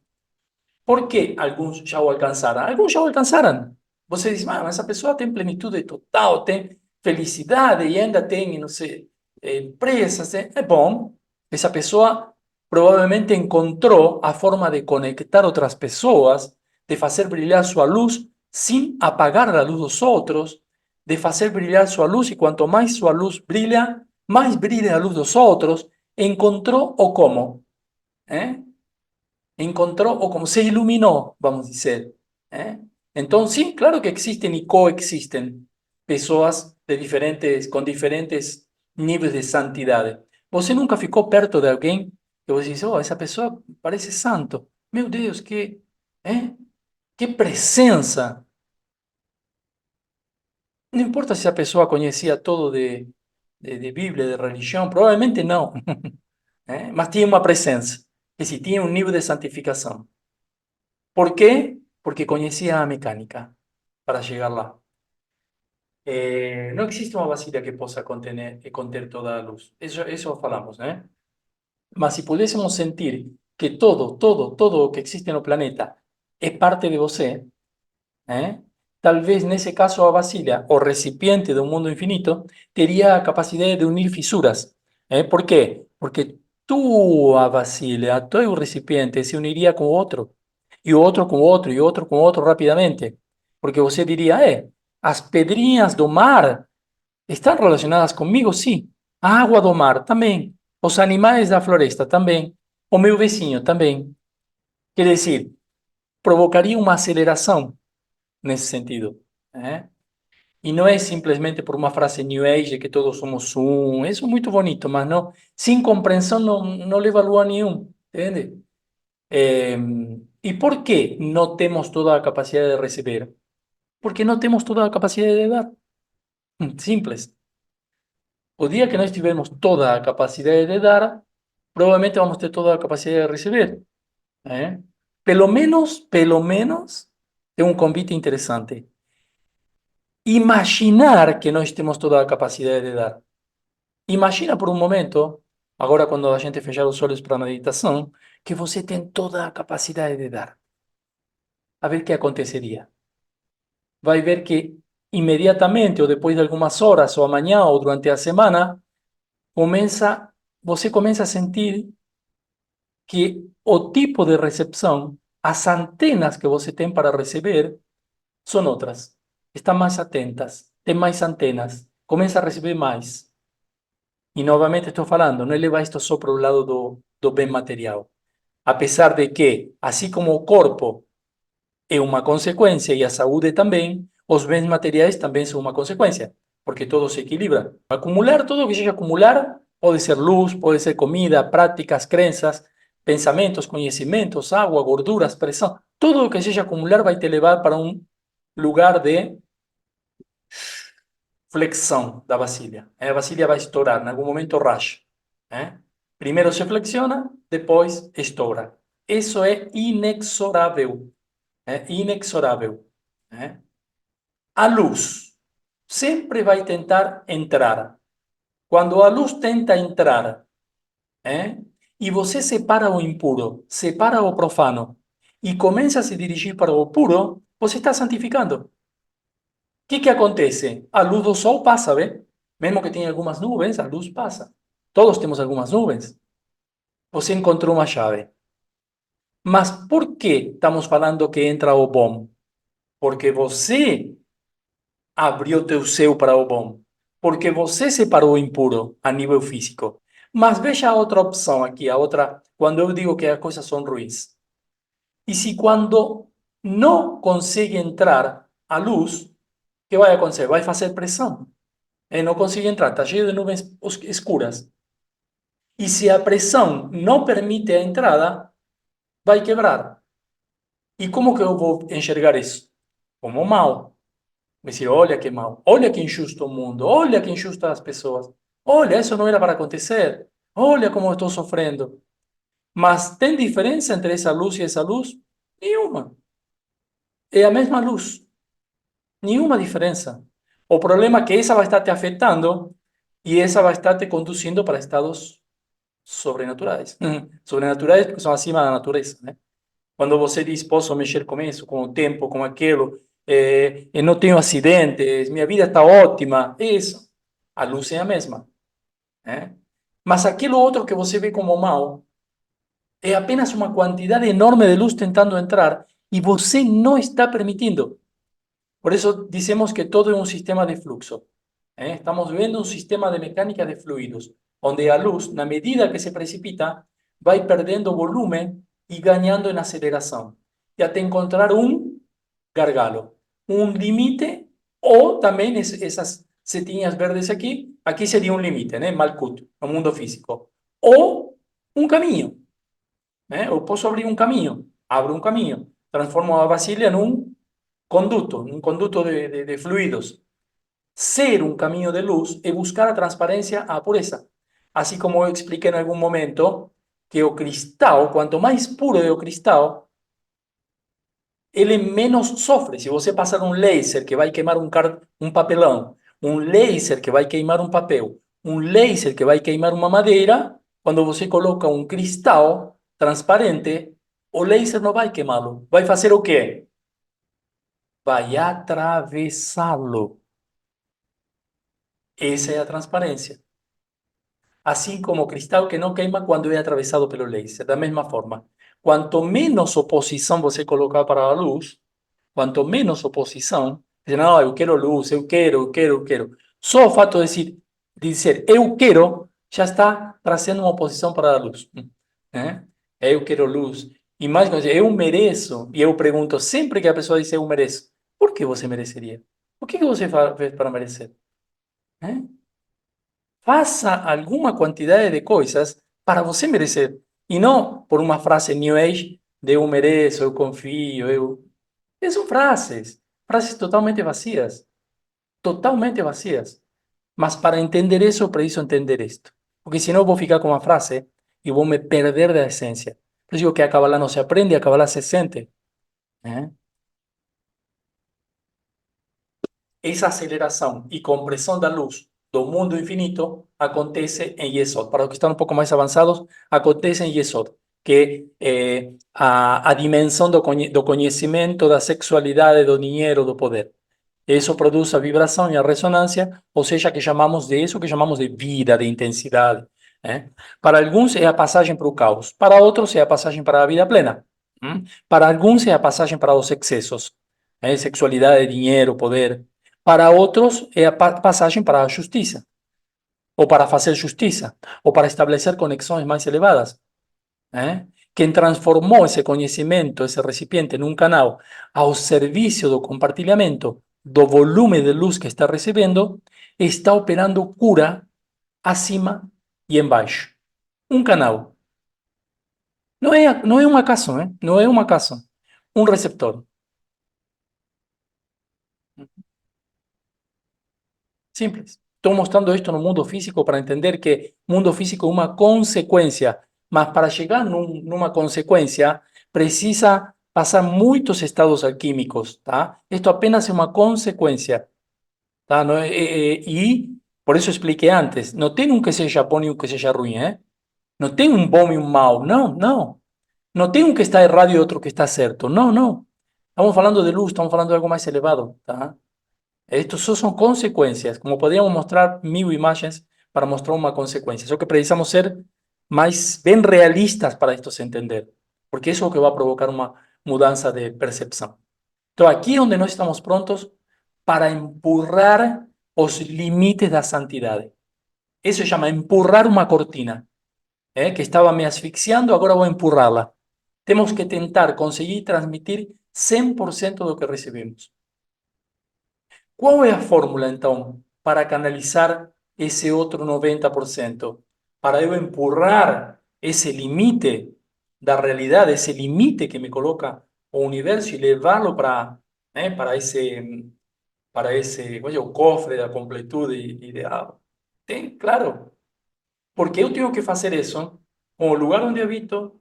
Por que alguns já o alcançaram? Alguns já o alcançaram. Você diz, mas essa pessoa tem plenitude total, tem felicidade e ainda tem, não sei, empresas. É bom. Essa pessoa provavelmente encontrou a forma de conectar outras pessoas, de fazer brilhar sua luz sem apagar a luz dos outros, de fazer brilhar sua luz e quanto mais sua luz brilha, mais brilha a luz dos outros. Encontrou o como, ¿eh? Encontró o como se iluminó, vamos a decir. Entonces, sí, claro que existen y coexisten pessoas de diferentes, con diferentes níveis de santidade. Você nunca ficou perto de alguém que você diz, oh, essa pessoa parece santo. Meu Deus, que presença! Não importa se a pessoa conhecia todo de Bíblia, de religião, provavelmente não. Mas tinha uma presença. E se tinha um nível de santificação. ¿Por qué? Porque conocía a mecánica para llegar lá. No existe una vasija que pueda contener toda la luz. Eso falamos, ¿eh? Mas si pudiésemos sentir que todo lo que existe en el planeta es parte de você, tal vez nesse caso a vasilha, o recipiente de un mundo infinito, teria a capacidade de unir fisuras. Por quê? Porque tua vasilha, teu recipiente se uniria com outro, e o outro com outro, e outro com outro rapidamente. Porque você diria, as pedrinhas do mar estão relacionadas comigo? Sim. A água do mar também. Os animais da floresta também. O meu vizinho também. Quer dizer, provocaria uma aceleração nesse sentido. E não é simplesmente por uma frase New Age que todos somos um. Isso é muito bonito, mas não, sem compreensão não leva a lugar nenhum, entende? E por que não temos toda a capacidade de receber? Porque não temos toda a capacidade de dar. Simples. O dia que nós tivermos toda a capacidade de dar, provavelmente vamos ter toda a capacidade de receber. Pelo menos, é um convite interessante. Imaginar que nós temos toda a capacidade de dar. Imagina por um momento, agora quando a gente fechar os olhos para a meditação, que você tem toda a capacidade de dar. A ver o que aconteceria. Vai ver que imediatamente, ou depois de algumas horas, ou amanhã, ou durante a semana, você começa a sentir que o tipo de recepção, as antenas que você tem para receber, são outras. Estão mais atentas, tem mais antenas, começa a receber mais. E novamente estou falando, não é levar isto só para o lado do bem material. Apesar de que, assim como o corpo é uma consequência e a saúde também, os bens materiais também são uma consequência, porque tudo se equilibra. Acumular, tudo que seja acumular, pode ser luz, pode ser comida, práticas, crenças, pensamentos, conhecimentos, água, gorduras, pressão. Tudo o que seja acumular vai te levar para um lugar de flexão da vasilha. A vasilha vai estourar, em algum momento racha. Primeiro se flexiona, depois estoura. Isso é inexorável. Inexorável. A luz sempre vai tentar entrar. Quando a luz tenta entrar, e você separa o impuro, separa o profano, e começa a se dirigir para o puro, você está santificando. O que acontece? A luz do sol passa, vê? Mesmo que tenha algumas nuvens, a luz passa. Todos temos algumas nuvens. Você encontrou uma chave. Mas por que estamos falando que entra o bom? Porque você abriu teu céu para o bom. Porque você separou o impuro a nível físico. Mas veja a outra opção aqui, a outra, quando eu digo que as coisas são ruins. E se quando não consegue entrar a luz, o que vai acontecer? Vai fazer pressão. Não consegue entrar, está cheio de nuvens escuras. E se a pressão não permite a entrada, vai quebrar. E como que eu vou enxergar isso? Como mal. Decir, olha que mal, olha que injusto o mundo, olha que injustas as pessoas, olha, isso não era para acontecer, olha como estou sofrendo. Mas tem diferença entre essa luz e essa luz? Nenhuma. É a mesma luz, nenhuma diferença. O problema é que essa vai estar te afetando e essa vai estar te conduzindo para estados sobrenaturais. Sobrenaturais porque são acima da natureza, né? Quando você diz, posso mexer com isso, com o tempo, com aquilo, eu não tenho acidentes, minha vida está ótima, isso. A luz é a mesma, né? Mas aquilo outro que você vê como mal é apenas uma quantidade enorme de luz tentando entrar e você não está permitindo. Por eso decimos que todo es un sistema de flujo. Estamos viendo un sistema de mecánica de fluidos, donde la luz, na medida que se precipita, va perdiendo volumen y ganando en aceleración, y hasta encontrar un gargalo, un límite, o también esas setinhas verdes aquí sería un límite, Malkuth, no mundo físico, o un camino. Eu posso abrir um caminho, abro um caminho, transformo a vasilha num conduto de fluidos. Ser um caminho de luz é buscar a transparência, a pureza. Assim como eu expliquei em algum momento que o cristal, quanto mais puro é o cristal, ele menos sofre. Se você passar um laser que vai queimar um papelão, um laser que vai queimar um papel, um laser que vai queimar uma madeira, quando você coloca um cristal transparente, o laser não vai queimá-lo. Vai fazer o quê? Vai atravessá-lo. Essa é a transparência. Assim como o cristal que não queima quando é atravessado pelo laser. Da mesma forma, quanto menos oposição você colocar para a luz, quanto menos oposição, dizer, não, eu quero luz, eu quero. Só o fato de dizer eu quero, já está trazendo uma oposição para a luz. Né? Eu quero luz. E mais quando eu mereço, e eu pergunto sempre que a pessoa diz eu mereço, por que você mereceria? O que você fez para merecer? Né? Faça alguma quantidade de coisas para você merecer. E não por uma frase New Age de eu mereço, eu confio, eu. São frases, frases totalmente vazias, totalmente vazias. Mas para entender isso, eu preciso entender isto. Porque senão eu vou ficar com uma frase e vou me perder da essência. Por isso digo que a Kabbalah não se aprende, a Kabbalah se sente. Né? Essa aceleração e compressão da luz do mundo infinito acontece em Yesod. Para os que estão um pouco mais avançados, acontece em Yesod, que é a dimensão do conhecimento, da sexualidade, do dinheiro, do poder. Isso produz a vibração e a ressonância, ou seja, que chamamos de isso que chamamos de vida, de intensidade. Né? Para alguns é a passagem para o caos, para outros é a passagem para a vida plena. Para alguns é a passagem para os excessos, sexualidade, dinheiro, poder. Para outros é a passagem para a justiça, ou para fazer justiça, ou para estabelecer conexões mais elevadas. Quem transformou esse conhecimento, esse recipiente, num canal ao serviço do compartilhamento do volume de luz que está recebendo, está operando cura acima e embaixo. Um canal. Não é uma casa, não é uma casa. Um receptor. Simples. Estou mostrando isto no mundo físico para entender que o mundo físico é uma consequência, mas para chegar numa consequência, precisa passar muitos estados alquímicos, tá? Isto apenas é uma consequência, tá? Não e por isso expliquei antes, não tem um que seja bom e um que seja ruim, Não tem um bom e um mau, não, não. Não tem um que está errado e outro que está certo, não, não. Estamos falando de luz, estamos falando de algo mais elevado, tá? Estos só são consequências, como podíamos mostrar 1000 imagens para mostrar uma consequência. Só que precisamos ser mais bem realistas para isto se entender, porque isso é o que vai provocar uma mudança de percepção. Então, aqui é onde nós estamos prontos para empurrar os limites da santidade. Isso chama empurrar uma cortina, que estava me asfixiando, agora vou empurrá-la. Temos que tentar conseguir transmitir 100% do que recebemos. Qual é a fórmula, então, para canalizar esse outro 90%? Para eu empurrar esse limite da realidade, esse limite que me coloca o universo e levá-lo para esse para esse, olha, o cofre da completude ideal. Tem, claro. Porque eu tenho que fazer isso com o lugar onde habito,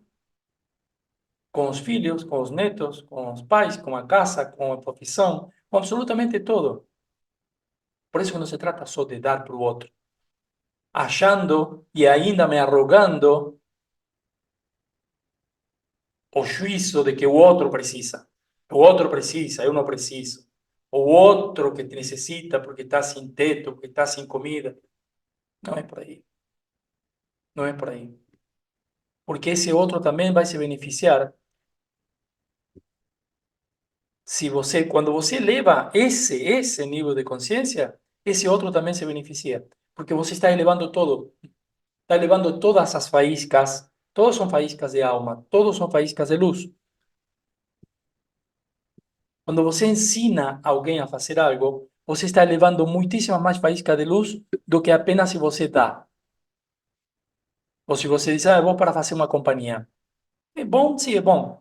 com os filhos, com os netos, com os pais, com a casa, com a profissão, com absolutamente todo. Por isso que não se trata só de dar para o outro, achando e ainda me arrogando o juízo de que o outro precisa. O outro precisa, eu não preciso. O outro que necessita porque está sem teto, porque está sem comida. Não é por aí. Não é por aí. Porque esse outro também vai se beneficiar se você, quando você leva esse nível de consciência, esse outro também se beneficia. Porque você está elevando todo. Está elevando todas as faíscas. Todos são faíscas de alma. Todos são faíscas de luz. Quando você ensina alguém a fazer algo, você está elevando muitíssimas mais faíscas de luz do que apenas se você dá. Ou se você diz, ah, eu vou para fazer uma companhia. É bom? Sim, é bom.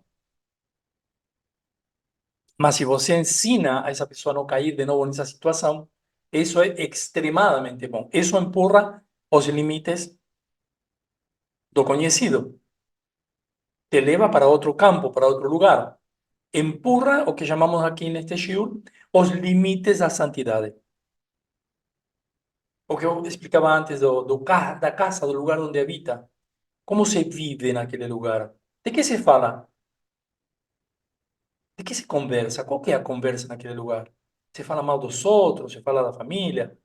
Mas se você ensina a essa pessoa a não cair de novo nessa situação, isso é extremadamente bom. Isso empurra os limites do conhecido. Te leva para outro campo, para outro lugar. Empurra o que chamamos aqui neste shiur os limites da santidade. O que eu explicava antes da casa, do lugar onde habita. Como se vive naquele lugar? De que se fala? De que se conversa? Qual que é a conversa naquele lugar? Se fala mal dos outros, se fala da família,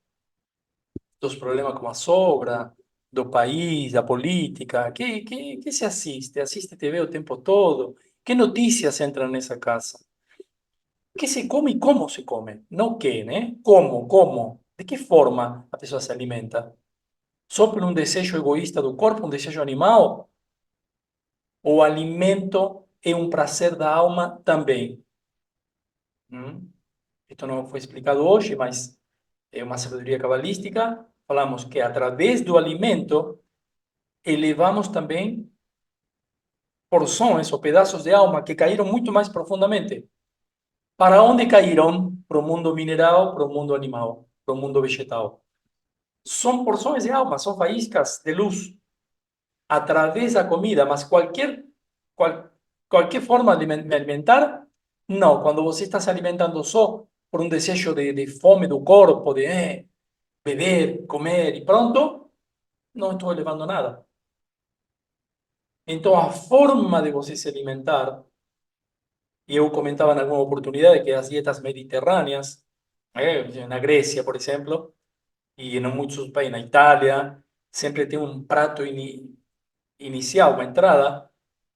dos problemas com a sogra, do país, da política. Que se assiste? Assiste TV o tempo todo? Que notícias entram nessa casa? Que se come e como se come? Não que, né? Como, como? De que forma a pessoa se alimenta? Só por um desejo egoísta do corpo, um desejo animal? O alimento é um prazer da alma também. Hum? Isto não foi explicado hoje, mas é uma sabedoria cabalística. Falamos que através do alimento elevamos também porções ou pedaços de alma que caíram muito mais profundamente. Para onde caíram? Para o mundo mineral, para o mundo animal, para o mundo vegetal. São porções de alma, são faíscas de luz através da comida, mas qual, qualquer forma de me alimentar, não. Quando você está se alimentando só por um desejo de fome do corpo, de beber, comer e pronto, não estou elevando nada. Então, a forma de você se alimentar, e eu comentava em alguma oportunidade que as dietas mediterrâneas, na Grécia, por exemplo, e em muitos países, na Itália, sempre tem um prato inicial, uma entrada,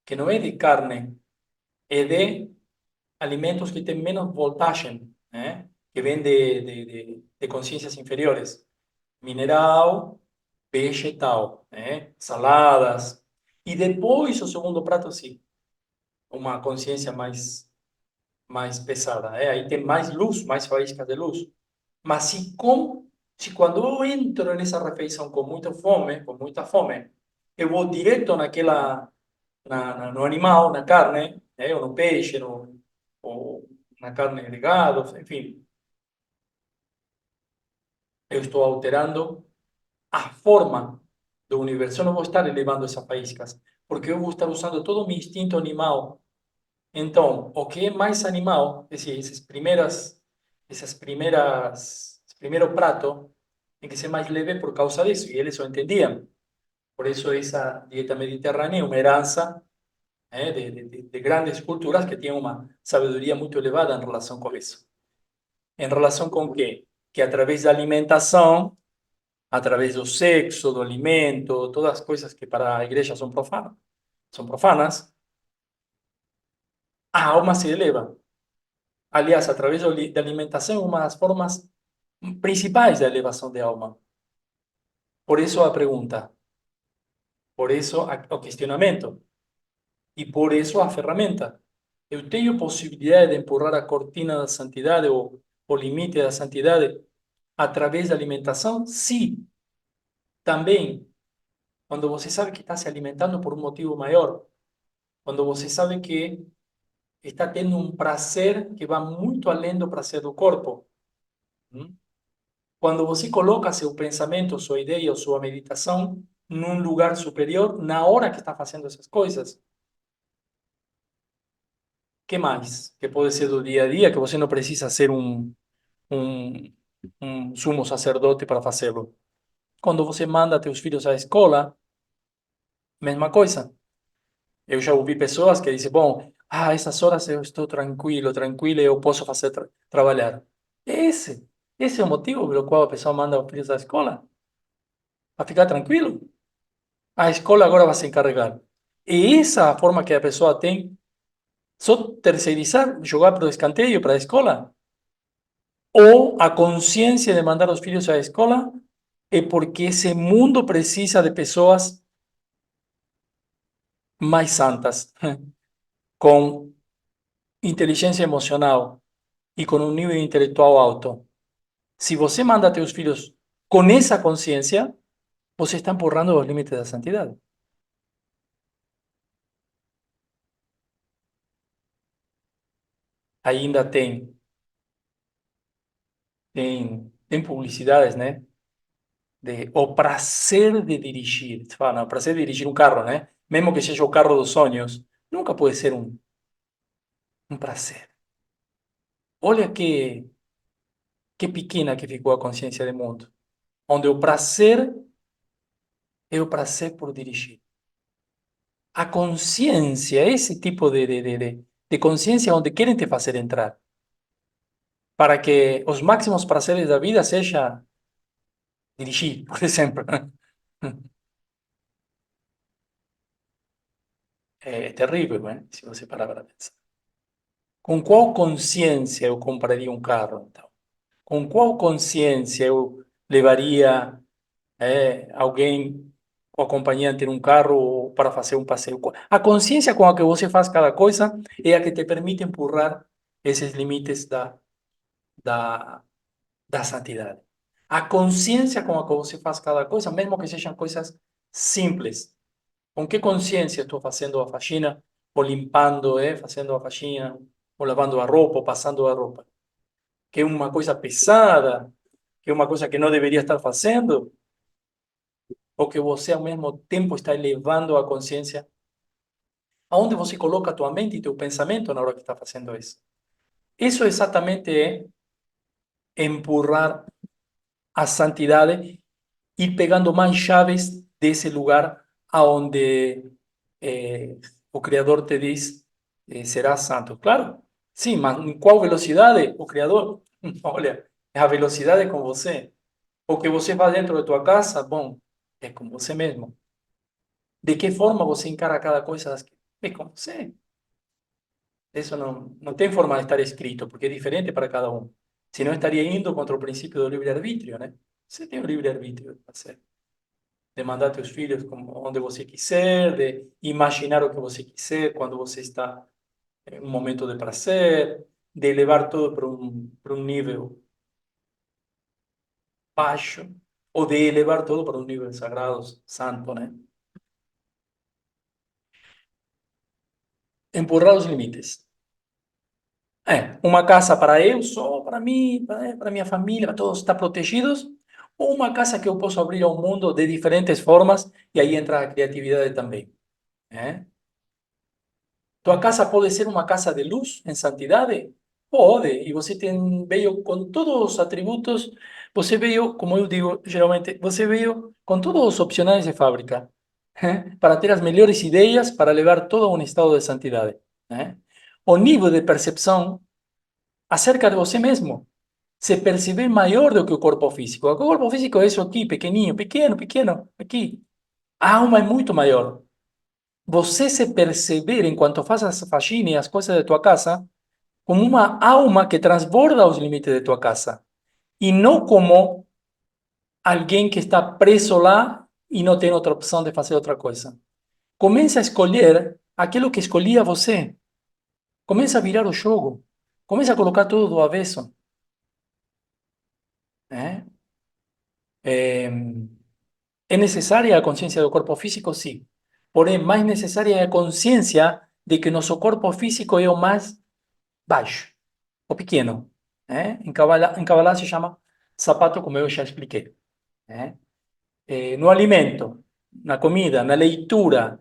que não é de carne, é de alimentos que têm menos voltagem, né? Que vêm de consciências inferiores. Mineral, vegetal, né? Saladas. E depois, o segundo prato, sim, uma consciência mais pesada. Né? Aí tem mais luz, mais faíscas de luz. Mas se quando eu entro nessa refeição com muita fome, eu vou direto no animal, na carne, né? Ou no peixe, ou na carne de gado, enfim, eu estou alterando a forma do universo. Eu não vou estar elevando essas faíscas, porque eu vou estar usando todo o meu instinto animal. Então, o que é mais animal, esse primeiro prato, tem que ser mais leve por causa disso, e eles o entendiam. Por isso, essa dieta mediterrânea é uma herança de grandes culturas que tinham uma sabedoria muito elevada em relação com isso. Em relação com o quê? Que através da alimentação, através do sexo, do alimento, todas as coisas que para a igreja são profanas, a alma se eleva. Aliás, através da alimentação, uma das formas principais da elevação de alma. Por isso a pergunta, por isso o questionamento e por isso a ferramenta. Eu tenho possibilidade de empurrar a cortina da santidade ou o limite da santidade através da alimentação? Sim, também. Quando você sabe que está se alimentando por um motivo maior, quando você sabe que está tendo um prazer que vai muito além do prazer do corpo, Hum? Quando você coloca seu pensamento, sua ideia ou sua meditação num lugar superior, na hora que está fazendo essas coisas, que mais? Que pode ser do dia a dia, que você não precisa ser um, um sumo sacerdote para fazê-lo. Quando você manda teus filhos à escola, mesma coisa. Eu já ouvi pessoas que dizem, bom, essas horas eu estou tranquilo, tranquila, eu posso fazer trabalhar. Esse, esse é o motivo pelo qual a pessoa manda os filhos à escola, para ficar tranquilo. A escola agora vai se encarregar. E essa é a forma que a pessoa tem, só terceirizar, jogar para o escanteio, para a escola. Ou a consciência de mandar os filhos à escola é porque esse mundo precisa de pessoas mais santas, com inteligência emocional e com um nível intelectual alto. Se você manda teus filhos com essa consciência, você está empurrando os limites da santidade. Ainda tem publicidades, né? De o prazer de dirigir. Você fala, não, o prazer de dirigir um carro, né? Mesmo que seja o carro dos sonhos, nunca pode ser um prazer. Olha que pequena que ficou a consciência do mundo, onde o prazer é o prazer por dirigir. A consciência, esse tipo de consciência onde querem te fazer entrar, para que os máximos prazeres da vida seja dirigir, por exemplo. É terrível, né? Se você parar para pensar. Com qual consciência eu compraria um carro, então? Com qual consciência eu levaria alguém, o acompanhante em um carro para fazer um passeio? A consciência com a que você faz cada coisa é a que te permite empurrar esses limites da, da santidade. A consciência com a que você faz cada coisa, mesmo que sejam coisas simples. Com que consciência estou fazendo a faxina, ou limpando, fazendo a faxina, ou lavando a roupa, ou passando a roupa? Que é uma coisa pesada, que é uma coisa que não deveria estar fazendo, ou que você ao mesmo tempo está elevando a consciência? Aonde você coloca a tua mente e teu pensamento na hora que está fazendo isso? Isso exatamente é empurrar a santidade, ir pegando mais chaves desse lugar aonde o Criador te diz, serás santo. Claro, sim, mas em qual velocidade o Criador? Olha, é a velocidade com você. O que você faz dentro da tua casa, bom, é com você mesmo. De que forma você encara cada coisa? É com você. Isso não tem forma de estar escrito, porque é diferente para cada um. Senão estaria indo contra o princípio do livre-arbítrio, né? Você tem o livre-arbítrio de fazer, de mandar teus filhos onde você quiser, de imaginar o que você quiser quando você está em um momento de prazer, de levar tudo para um nível baixo, ou de elevar tudo para um nível sagrado, santo, né? Empurrar os limites. Uma casa para eu só, para mim, para minha família, para todos estar protegidos, ou uma casa que eu posso abrir ao mundo de diferentes formas, e aí entra a criatividade também. Né? Tua casa pode ser uma casa de luz, em santidade? Pode, e você veio com todos os atributos, você veio, como eu digo, geralmente, você veio com todos os opcionais de fábrica, para ter as melhores ideias, para levar todo a um estado de santidade. Né? O nível de percepção acerca de você mesmo se perceber maior do que o corpo físico. O corpo físico é isso aqui, pequenininho, pequeno, pequeno, aqui. A alma é muito maior. Você se perceber enquanto faz as faxinas e as coisas de tua casa como uma alma que transborda os limites de tua casa e não como alguém que está preso lá e não tem outra opção de fazer outra coisa. Começa a escolher aquilo que escolhia você. Começa a virar o jogo. Começa a colocar tudo do avesso. Né? É, ¿Es necesaria a consciência do corpo físico? Sim. Porém, mais necessária é a consciência de que nosso corpo físico é o mais baixo, o pequeno. Em Kabbalah se chama sapato, como eu já expliquei. ¿Eh? No alimento, na comida, na leitura,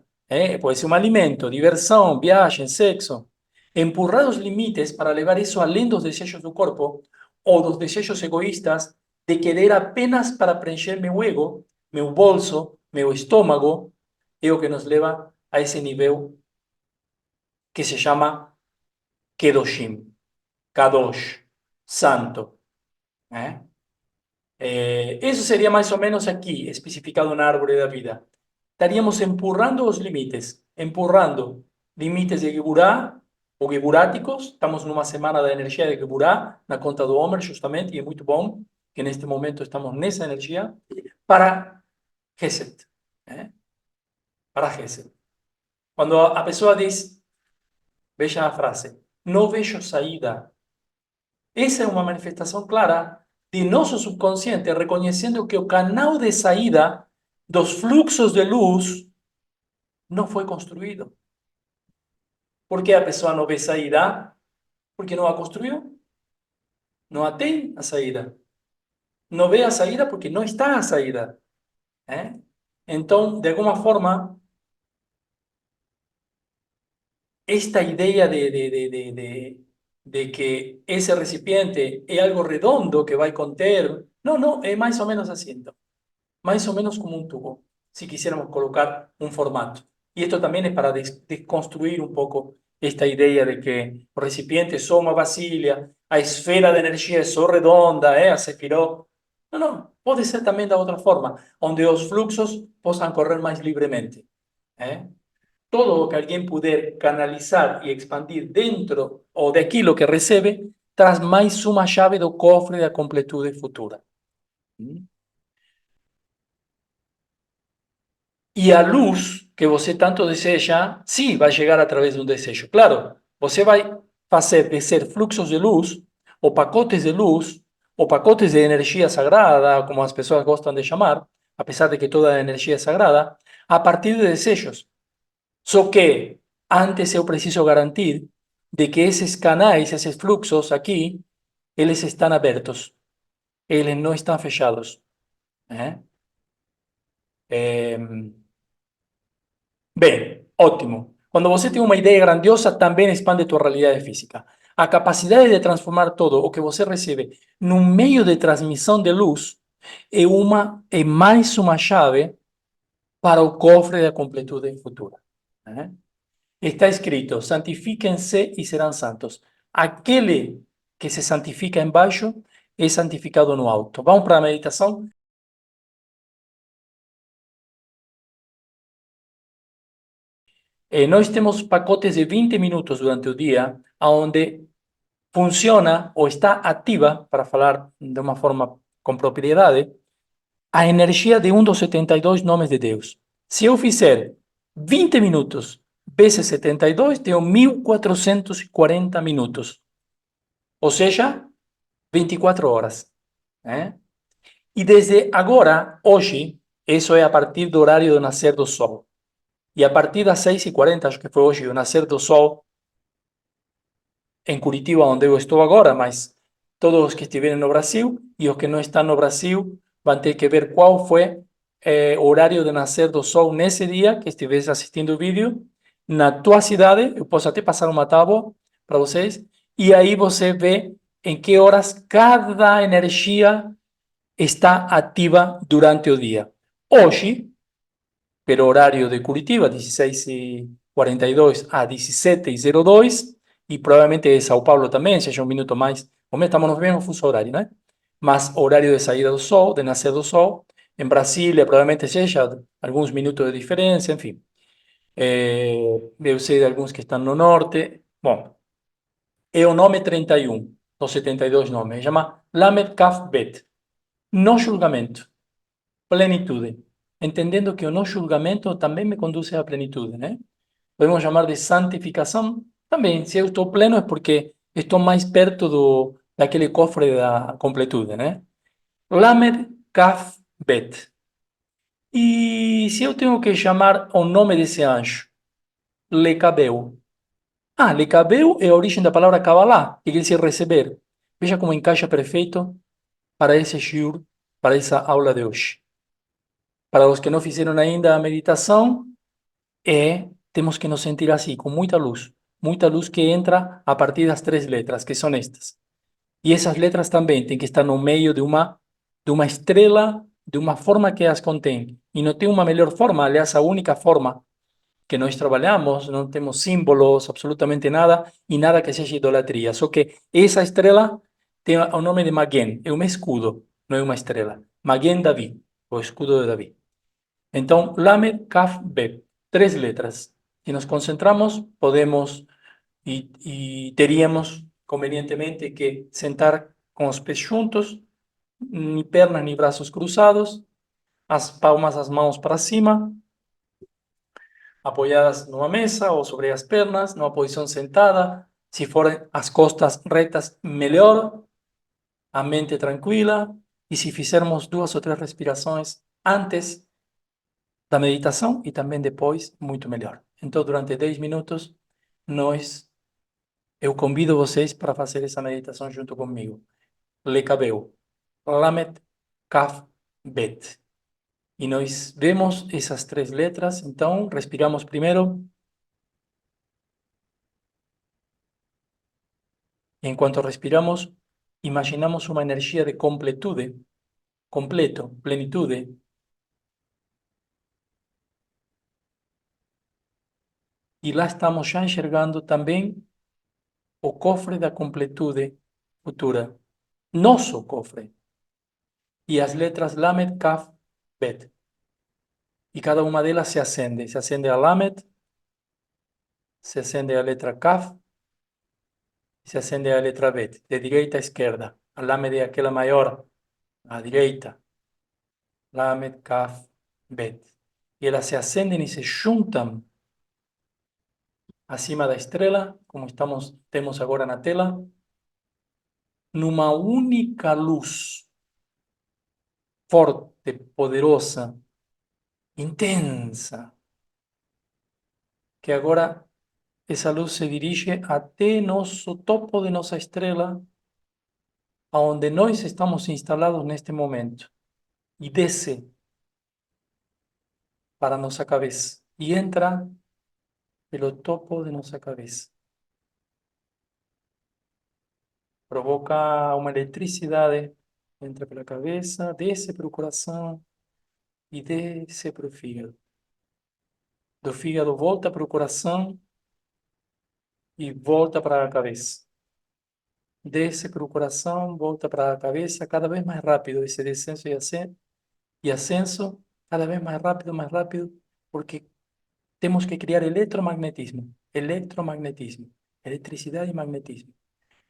pode ser um alimento, diversão, viagem, sexo. Empurrar os limites para levar isso além dos desejos do corpo ou dos desejos egoístas de querer apenas para preencher meu ego, meu bolso, meu estômago, é o que nos leva a esse nível que se chama Kedoshim, Kadosh, santo. ¿Eh? Eso sería más o menos aquí, especificado en Árvore da Vida. Estaríamos empurrando los límites, empurrando límites de Geburá ou geburáticos. Estamos numa semana da energia de Geburá, na conta do Homer, justamente, e é muito bom que neste momento estamos nessa energia, para Geset. Para Geset. Quando a pessoa diz, veja a frase, não vejo saída. Essa é uma manifestação clara de nosso subconsciente reconhecendo que o canal de saída dos fluxos de luz não foi construído. Por que a pessoa não vê saída? Porque não a construiu. Não a tem a saída. Não vê a saída porque não está a saída. Então, de alguma forma, esta ideia de que esse recipiente é algo redondo que vai conter... Não, é mais ou menos assim, então. Mais ou menos como um tubo, se quiséssemos colocar um formato. E isto também é para desconstruir um pouco esta ideia de que o recipiente é só uma vasilha, a esfera de energia é só redonda, a Sefirot. Não, pode ser também da outra forma, onde os fluxos possam correr mais livremente. Todo o que alguém puder canalizar e expandir dentro ou daquilo que recebe, traz mais uma chave do cofre da completude futura. E a luz que você tanto deseja, sim, vai chegar através de um desejo. Claro, você vai fazer descer fluxos de luz, ou pacotes de energia sagrada, como as pessoas gostam de chamar, apesar de que toda a energia é sagrada, a partir de desejos. Só que antes eu preciso garantir de que esses canais, esses fluxos aqui, eles estão abertos, eles não estão fechados. Bem, ótimo. Quando você tem uma ideia grandiosa, também expande tua realidade física. A capacidade de transformar todo o que você recebe num meio de transmissão de luz é mais uma chave para o cofre da completude futura. Está escrito: santifiquem-se e serão santos. Aquele que se santifica embaixo é santificado no alto. Vamos para a meditação? Nós temos pacotes de 20 minutos durante o dia, onde funciona ou está ativa, para falar de uma forma com propriedade, a energia de um dos 72 nomes de Deus. Se eu fizer 20 minutos vezes 72, tenho 1440 minutos. Ou seja, 24 horas. E desde agora, hoje, isso é a partir do horário do nascer do sol. E a partir das 6h40, acho que foi hoje, o nascer do sol, em Curitiba, onde eu estou agora, mas todos os que estiverem no Brasil e os que não estão no Brasil vão ter que ver qual foi o horário de nascer do sol nesse dia que estivesse assistindo o vídeo. Na tua cidade, eu posso até passar uma tábua para vocês, e aí você vê em que horas cada energia está ativa durante o dia. Hoje, pelo horário de Curitiba, 16h42 a 17h02, e provavelmente São Paulo também, seja um minuto mais, como estamos no mesmo fuso horário, né? Mas horário de saída do sol, de nascer do sol, em Brasília provavelmente seja alguns minutos de diferença, enfim. Eu sei de alguns que estão no norte. Bom, é o nome 31 dos 72 nomes, chama Lamed Kaf Bet. No julgamento, plenitude. Entendendo que o não julgamento também me conduz à plenitude, né? Podemos chamar de santificação também. Se eu estou pleno é porque estou mais perto daquele cofre da completude, né? Lamed Kaf Bet. E se eu tenho que chamar o nome desse anjo? Lecabeu. Lecabeu é a origem da palavra Kabbalah, que quer dizer receber. Veja como encaixa perfeito para esse shiur, para essa aula de hoje. Para os que não fizeram ainda a meditação, temos que nos sentir assim, com muita luz que entra a partir das três letras, que são estas. E essas letras também têm que estar no meio de uma estrela, de uma forma que as contém. E não tem uma melhor forma, aliás, a única forma que nós trabalhamos, não temos símbolos, absolutamente nada, e nada que seja idolatria. Só que essa estrela tem o nome de Maguen, é um escudo, não é uma estrela. Maguen Davi, o escudo de Davi. Então, Lamed, Kaf, Bet, três letras. Se nos concentramos, podemos e teríamos convenientemente que sentar com os pés juntos, ni pernas ni braços cruzados, as palmas das mãos para cima, apoiadas numa mesa ou sobre as pernas, numa posição sentada. Se forem as costas retas, melhor, a mente tranquila. E se fizermos duas ou três respirações antes da meditação e também depois, muito melhor. Então, durante 10 minutos, eu convido vocês para fazer essa meditação junto comigo. Lekabeu, Lamet, Kaf, Bet. E nós vemos essas três letras, então respiramos primeiro. Enquanto respiramos, imaginamos uma energia de completude, completo, plenitude. E lá estamos já enxergando também o cofre da completude futura. Nosso cofre. E as letras Lamet, Kaf, Bet. E cada uma delas se acende. Se acende a Lamet, se acende a letra Kaf, se acende a letra Bet. De direita a esquerda. A Lamet é aquela maior, à direita. Lamet, Kaf, Bet. E elas se acendem e se juntam acima da estrela, como temos agora na tela, numa única luz forte, poderosa, intensa, que agora essa luz se dirige até nosso topo de nossa estrela, aonde nós estamos instalados neste momento, e desce para nossa cabeça e entra pelo topo de nossa cabeça. Provoca uma eletricidade, entra pela cabeça, desce para o coração e desce para o fígado. Do fígado volta para o coração e volta para a cabeça. Desce para o coração, volta para a cabeça, cada vez mais rápido esse descenso e ascenso, cada vez mais rápido, porque temos que criar eletromagnetismo, eletricidade e magnetismo,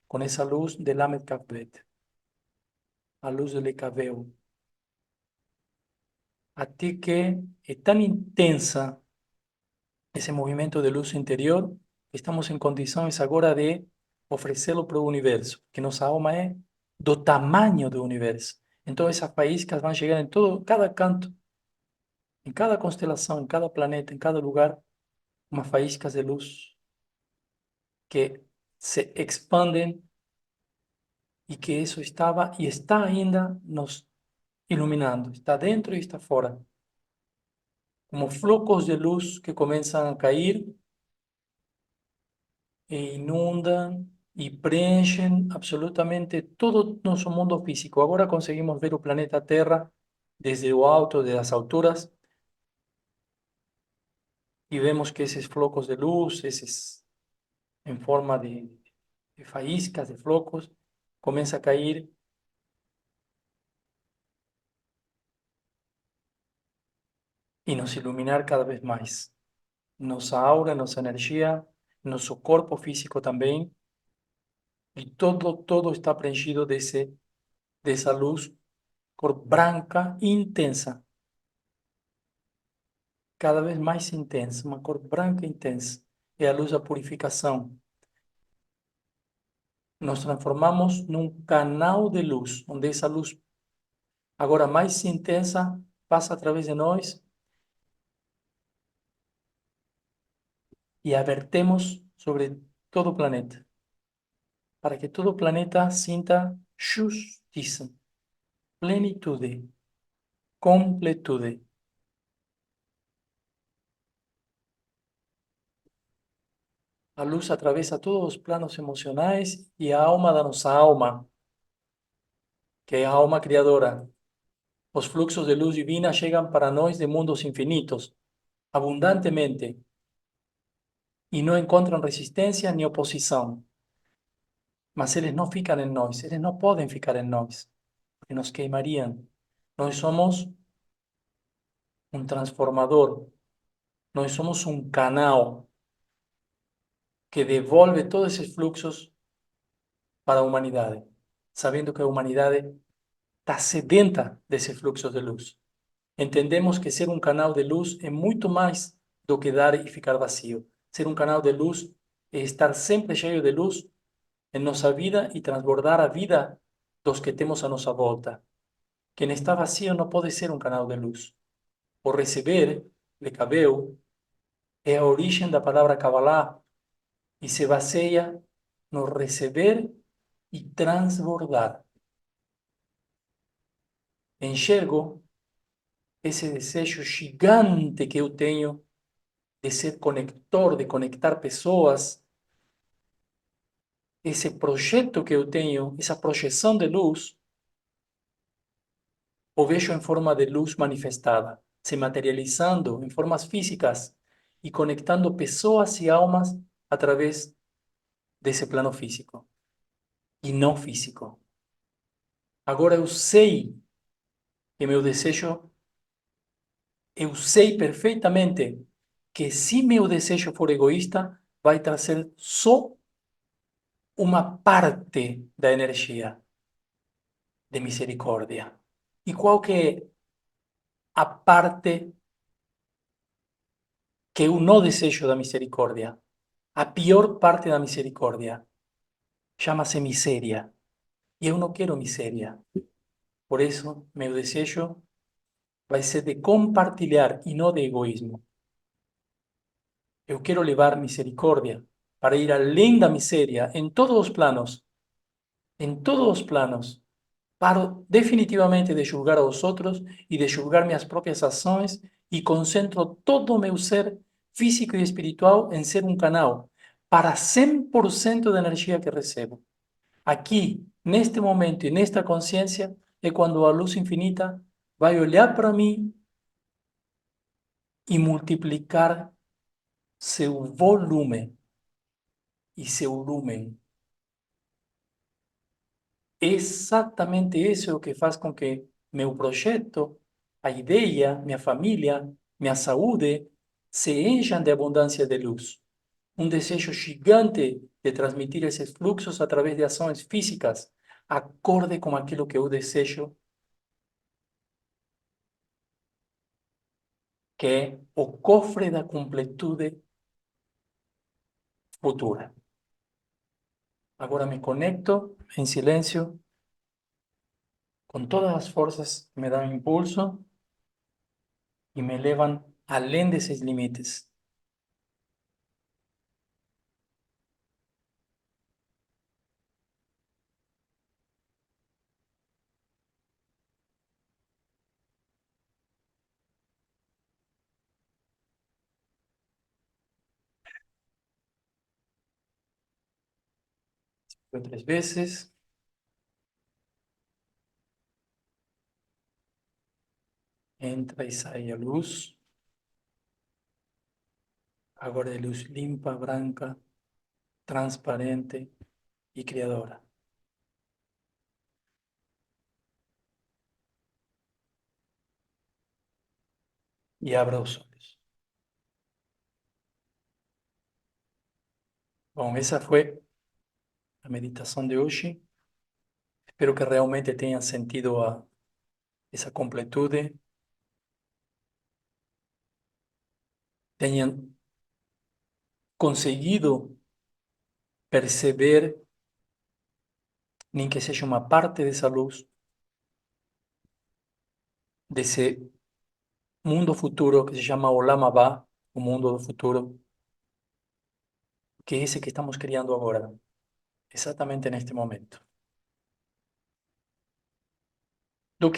com essa luz de Lamed Kafbet, a luz do Lekaveu, até que é tão intensa esse movimento de luz interior, estamos em condições agora de oferecê-lo para o universo, que nossa alma é do tamanho do universo. Então essas faíscas vão chegar em todo, cada canto, em cada constelação, em cada planeta, em cada lugar, umas faíscas de luz que se expandem e que isso estava e está ainda nos iluminando, está dentro e está fora, como flocos de luz que começam a cair e inundam e preenchem absolutamente todo nosso mundo físico. Agora conseguimos ver o planeta Terra desde o alto, desde as alturas, e vemos que esses flocos de luz, esses em forma de faíscas, de flocos, começam a cair e nos iluminar cada vez mais. Nossa aura, nossa energia, nosso corpo físico também, e todo está preenchido dessa luz, cor branca intensa, cada vez mais intensa, uma cor branca intensa. É a luz da purificação. Nos transformamos num canal de luz, onde essa luz, agora mais intensa, passa através de nós e a vertemos sobre todo o planeta, para que todo planeta sinta justiça, plenitude, completude. A luz atravessa todos os planos emocionais e a alma da nossa alma, que é a alma criadora. Os fluxos de luz divina chegam para nós de mundos infinitos, abundantemente, e não encontram resistência nem oposição. Mas eles não ficam em nós, eles não podem ficar em nós, porque nos queimariam. Nós somos um transformador, nós somos um canal que devolve todos esses fluxos para a humanidade, sabendo que a humanidade está sedenta desses fluxos de luz. Entendemos que ser um canal de luz é muito mais do que dar e ficar vazio. Ser um canal de luz é estar sempre cheio de luz em nossa vida e transbordar a vida dos que temos à nossa volta. Quem está vazio não pode ser um canal de luz. O receber, Lekabeu, é a origem da palavra Kabbalah e se baseia no receber e transbordar. Enxergo esse desejo gigante que eu tenho de ser conector, de conectar pessoas, esse projeto que eu tenho, essa projeção de luz, o vejo em forma de luz manifestada, se materializando em formas físicas e conectando pessoas e almas através desse plano físico e não físico. Agora eu sei que meu desejo, eu sei perfeitamente que se meu desejo for egoísta, vai trazer só uma parte da energia de misericórdia. E qual que é a parte que eu não desejo da misericórdia? A pior parte da misericórdia chama-se miséria. E eu não quero miséria. Por isso, meu desejo vai ser de compartilhar e não de egoísmo. Eu quero levar misericórdia para ir além da miséria em todos os planos. Em todos os planos. Paro definitivamente de julgar aos outros e de julgar minhas próprias ações e concentro todo o meu ser físico e espiritual em ser um canal para 100% da energia que recebo. Aqui, neste momento e nesta consciência, é quando a luz infinita vai olhar para mim e multiplicar seu volume e seu lumen. Exatamente isso é o que faz com que meu projeto, a ideia, minha família, minha saúde se encham de abundância de luz. Um desejo gigante de transmitir esses fluxos através de ações físicas, acorde com aquilo que eu desejo, que é o cofre da completude futura. Agora me conecto em silêncio com todas as forças que me dão impulso e me levam além desses limites. Foi 3 vezes. Entra e sai a luz. Agora é luz limpa, branca, transparente e criadora. E abra os olhos. Bom, essa foi a meditação de hoje. Espero que realmente tenham sentido essa completude, tenham conseguido perceber, nem que seja uma parte dessa luz, desse mundo futuro que se chama Olam Abba, o mundo do futuro, que é esse que estamos criando agora. exatamente neste momento. Do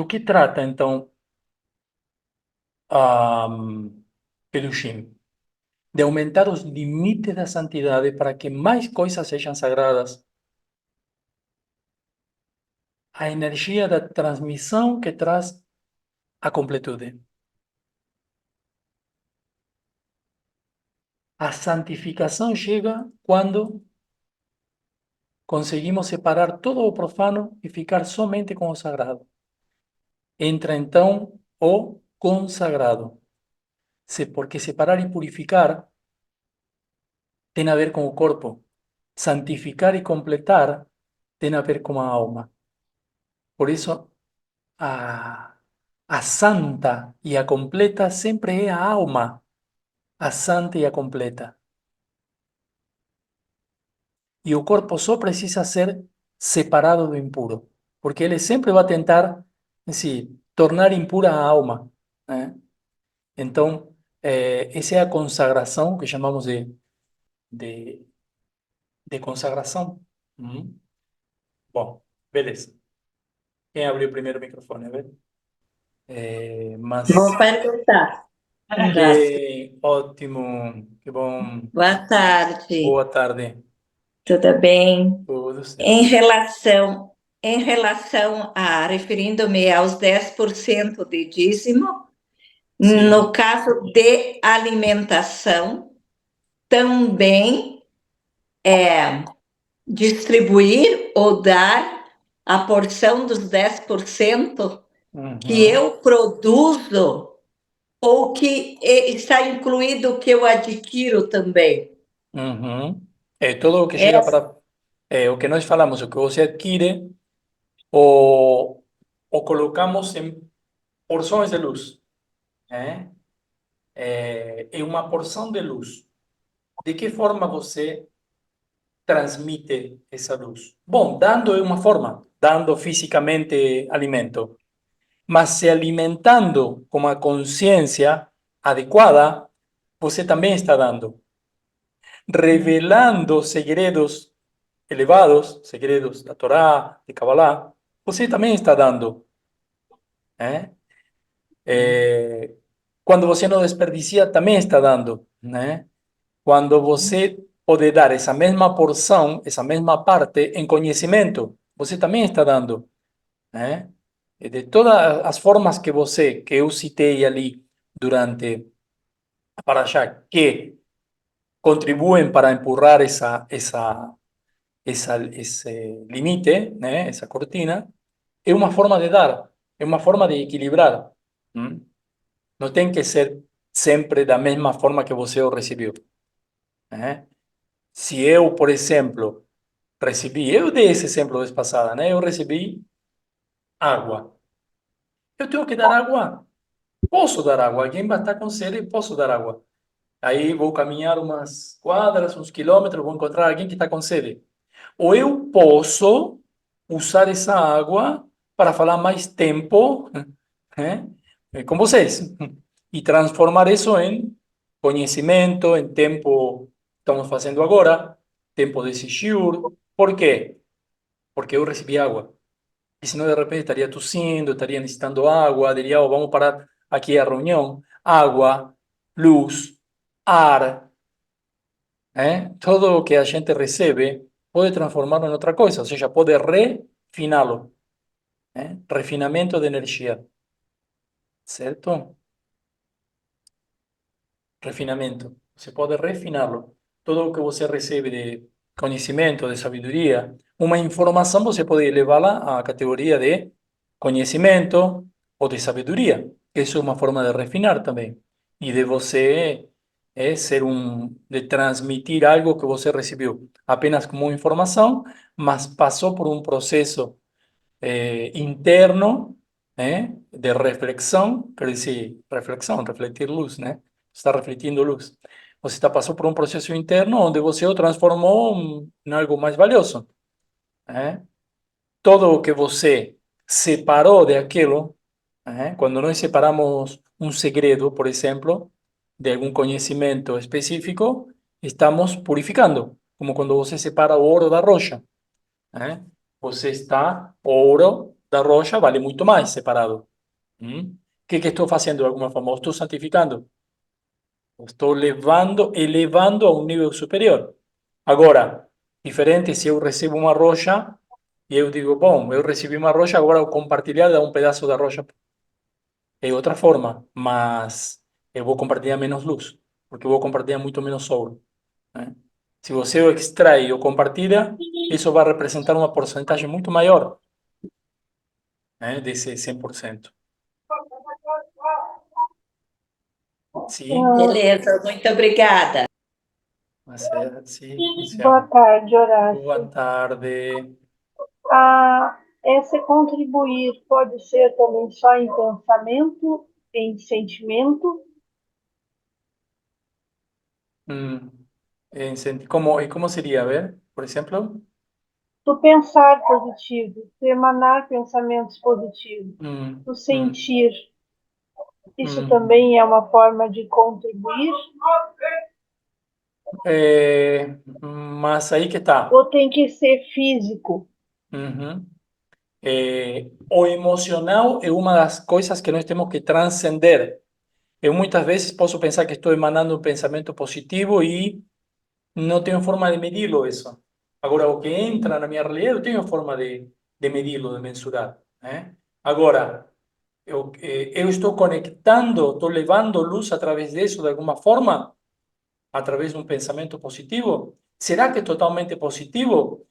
que trata, então, Pelushim? De aumentar os limites da santidade para que mais coisas sejam sagradas. A energia da transmissão que traz a completude. A santificação chega quando conseguimos separar todo o profano e ficar somente com o sagrado. Entra então o consagrado. Porque separar e purificar tem a ver com o corpo. Santificar e completar tem a ver com a alma. Por isso, a santa e a completa sempre é a alma. A santa e a completa. E o corpo só precisa ser separado do impuro. Porque ele sempre vai tentar, assim, tornar impura a alma, né? Então, essa é a consagração que chamamos de, de consagração. Uhum. Bom, beleza. Quem abriu primeiro o microfone, a ver? Vou Mas perguntar. Já. que ótimo, que bom. Boa tarde, Boa tarde. tudo bem? Tudo Em certo. relação, referindo-me aos 10% de dízimo, Sim. no caso de alimentação, também distribuir ou dar a porção dos 10% que Uhum. eu produzo ou que está incluído o que eu adquiro também. Uhum. É todo o que chega É. para. É o que nós falamos, o que você adquire ou colocamos em porções de luz. Né? É uma porção de luz. De que forma você transmite essa luz? Bom, dando é uma forma, dando fisicamente alimento, mas se alimentando com a consciência adequada, você também está dando, revelando segredos elevados, segredos da Torá, de Kabbalah, você também está dando, né? Quando você não desperdicia, também está dando, né? Quando você pode dar essa mesma porção, essa mesma parte em conhecimento, você também está dando, né? E de todas as formas que eu citei ali durante a Parashá, que contribuem para empurrar esse limite, né? Essa cortina, é uma forma de dar, é uma forma de equilibrar. Não tem que ser sempre da mesma forma que você o recebeu, né? Se eu, por exemplo, eu dei esse exemplo vez passada, né? Eu recebi água. Eu tenho que dar água? Posso dar água. Alguém vai estar com sede, posso dar água. Aí vou caminhar umas quadras, uns quilômetros, vou encontrar alguém que está com sede. Ou eu posso usar essa água para falar mais tempo, né, com vocês e transformar isso em conhecimento, em tempo, estamos fazendo agora, tempo de shiur. Por quê? Porque eu recebi água. E senão de repente estaria tossindo, estaria necessitando água, diria, oh, vamos parar aqui a reunião. Água, luz, ar, todo o que a gente recebe pode transformá-lo em outra coisa, ou seja, pode refiná-lo, refinamento de energia, certo? Refinamento. Você pode refiná-lo. Todo o que você recebe de conhecimento, de sabedoria, uma informação, você pode levá-la à categoria de conhecimento ou de sabedoria. Isso é uma forma de refinar também. E de você de transmitir algo que você recebeu apenas como informação, mas passou por um processo interno, de reflexão, quer dizer, reflexão, refletir luz, né? Está refletindo luz. Você está passou por um processo interno onde você o transformou em algo mais valioso, né? Todo o que você separou de aquilo, quando nós separamos um segredo, por exemplo, de algum conhecimento específico, estamos purificando, como quando você separa o ouro da rocha, né? Você está, o ouro da rocha vale muito mais separado. O que estou fazendo de alguma forma? Eu estou santificando. Estou levando, elevando a um nível superior. Agora, diferente se eu recebo uma rocha e eu digo, bom, eu recebi uma rocha, agora eu compartilhar, dar um pedaço da rocha é outra forma, mas eu vou compartilhar menos luz, porque eu vou compartilhar muito menos ouro, né? Se você o extrai ou compartilha, isso vai representar uma porcentagem muito maior, né, desse 100%. Sim, Ah, Beleza, muito obrigada. mas é assim que boa funciona. tarde, Boa Horácio. tarde. Esse contribuir pode ser também só em pensamento, em sentimento. Hum, ¿cómo sería? A ver, por ejemplo. Tu pensar positivo, tu emanar pensamentos positivos, Mm, tu mm, sentir, isso mm. também é uma forma de contribuir? Mas ahí que está. Ou tem que ser físico? Ujú. O emocional é uma das coisas que nós temos que transcender. Eu muitas vezes posso pensar que estou emanando um pensamento positivo e não tenho forma de medirlo isso. Agora, o que entra na minha realidade, eu tenho forma de medirlo, de mensurar, né? Agora, eu estou conectando, estou levando luz através disso de alguma forma, através de um pensamento positivo. Será que é totalmente positivo?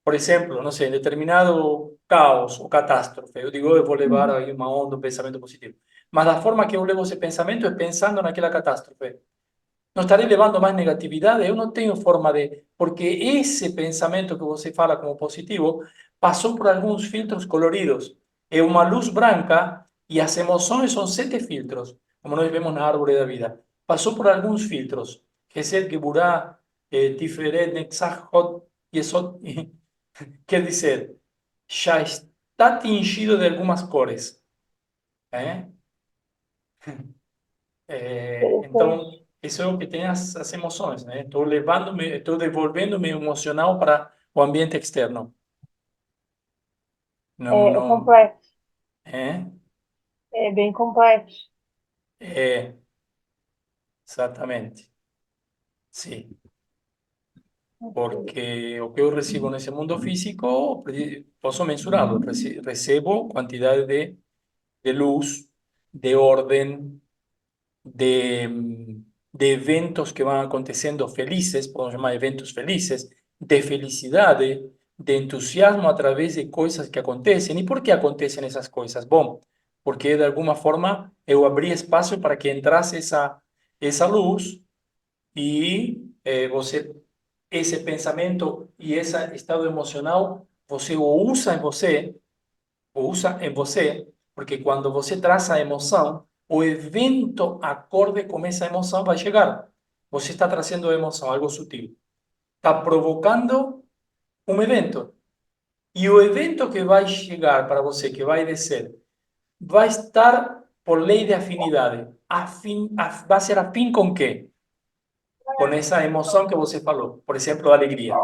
Por exemplo, não sei, em determinado caos ou catástrofe, eu digo, eu vou levar Uhum. aí uma onda, um pensamento positivo. Mas a forma que eu levo esse pensamento é pensando naquela catástrofe. Não estarei levando mais negatividade, eu não tenho forma de. Porque esse pensamento que você fala como positivo passou por alguns filtros coloridos. É uma luz branca e as emoções são 7 filtros, como nós vemos na árvore da vida. Passou por alguns filtros. Gesed, Geburah, Tiferet, Netzach, Hod, Yesod. Quer dizer, já está tingido de algumas cores. ¿Eh? Interessante. Então, isso é o que tem as emoções, né? Estou levando-me, estou devolvendo-me emocional para o ambiente externo. Não, É não, complexo, é, é bem complexo. é, exatamente, sim. Ok. Porque o que eu recebo nesse mundo físico, posso mensurá-lo. Recebo quantidade de luz, de ordem, de eventos que van acontecendo felices, podemos llamar eventos felices, de felicidade, de entusiasmo a través de coisas que acontecem. E por que acontecem essas coisas? Bom, porque de alguma forma eu abri espaço para que entrasse essa luz e esse pensamento e esse estado emocional, você o usa em você, porque quando você traz a emoção, o evento acorde com essa emoção vai chegar. Você está trazendo a emoção, algo sutil. Está provocando um evento. E o evento que vai chegar para você, que vai descer, vai estar por lei de afinidade. Vai ser afim com quê? Com essa emoção que você falou. Por exemplo, a alegria,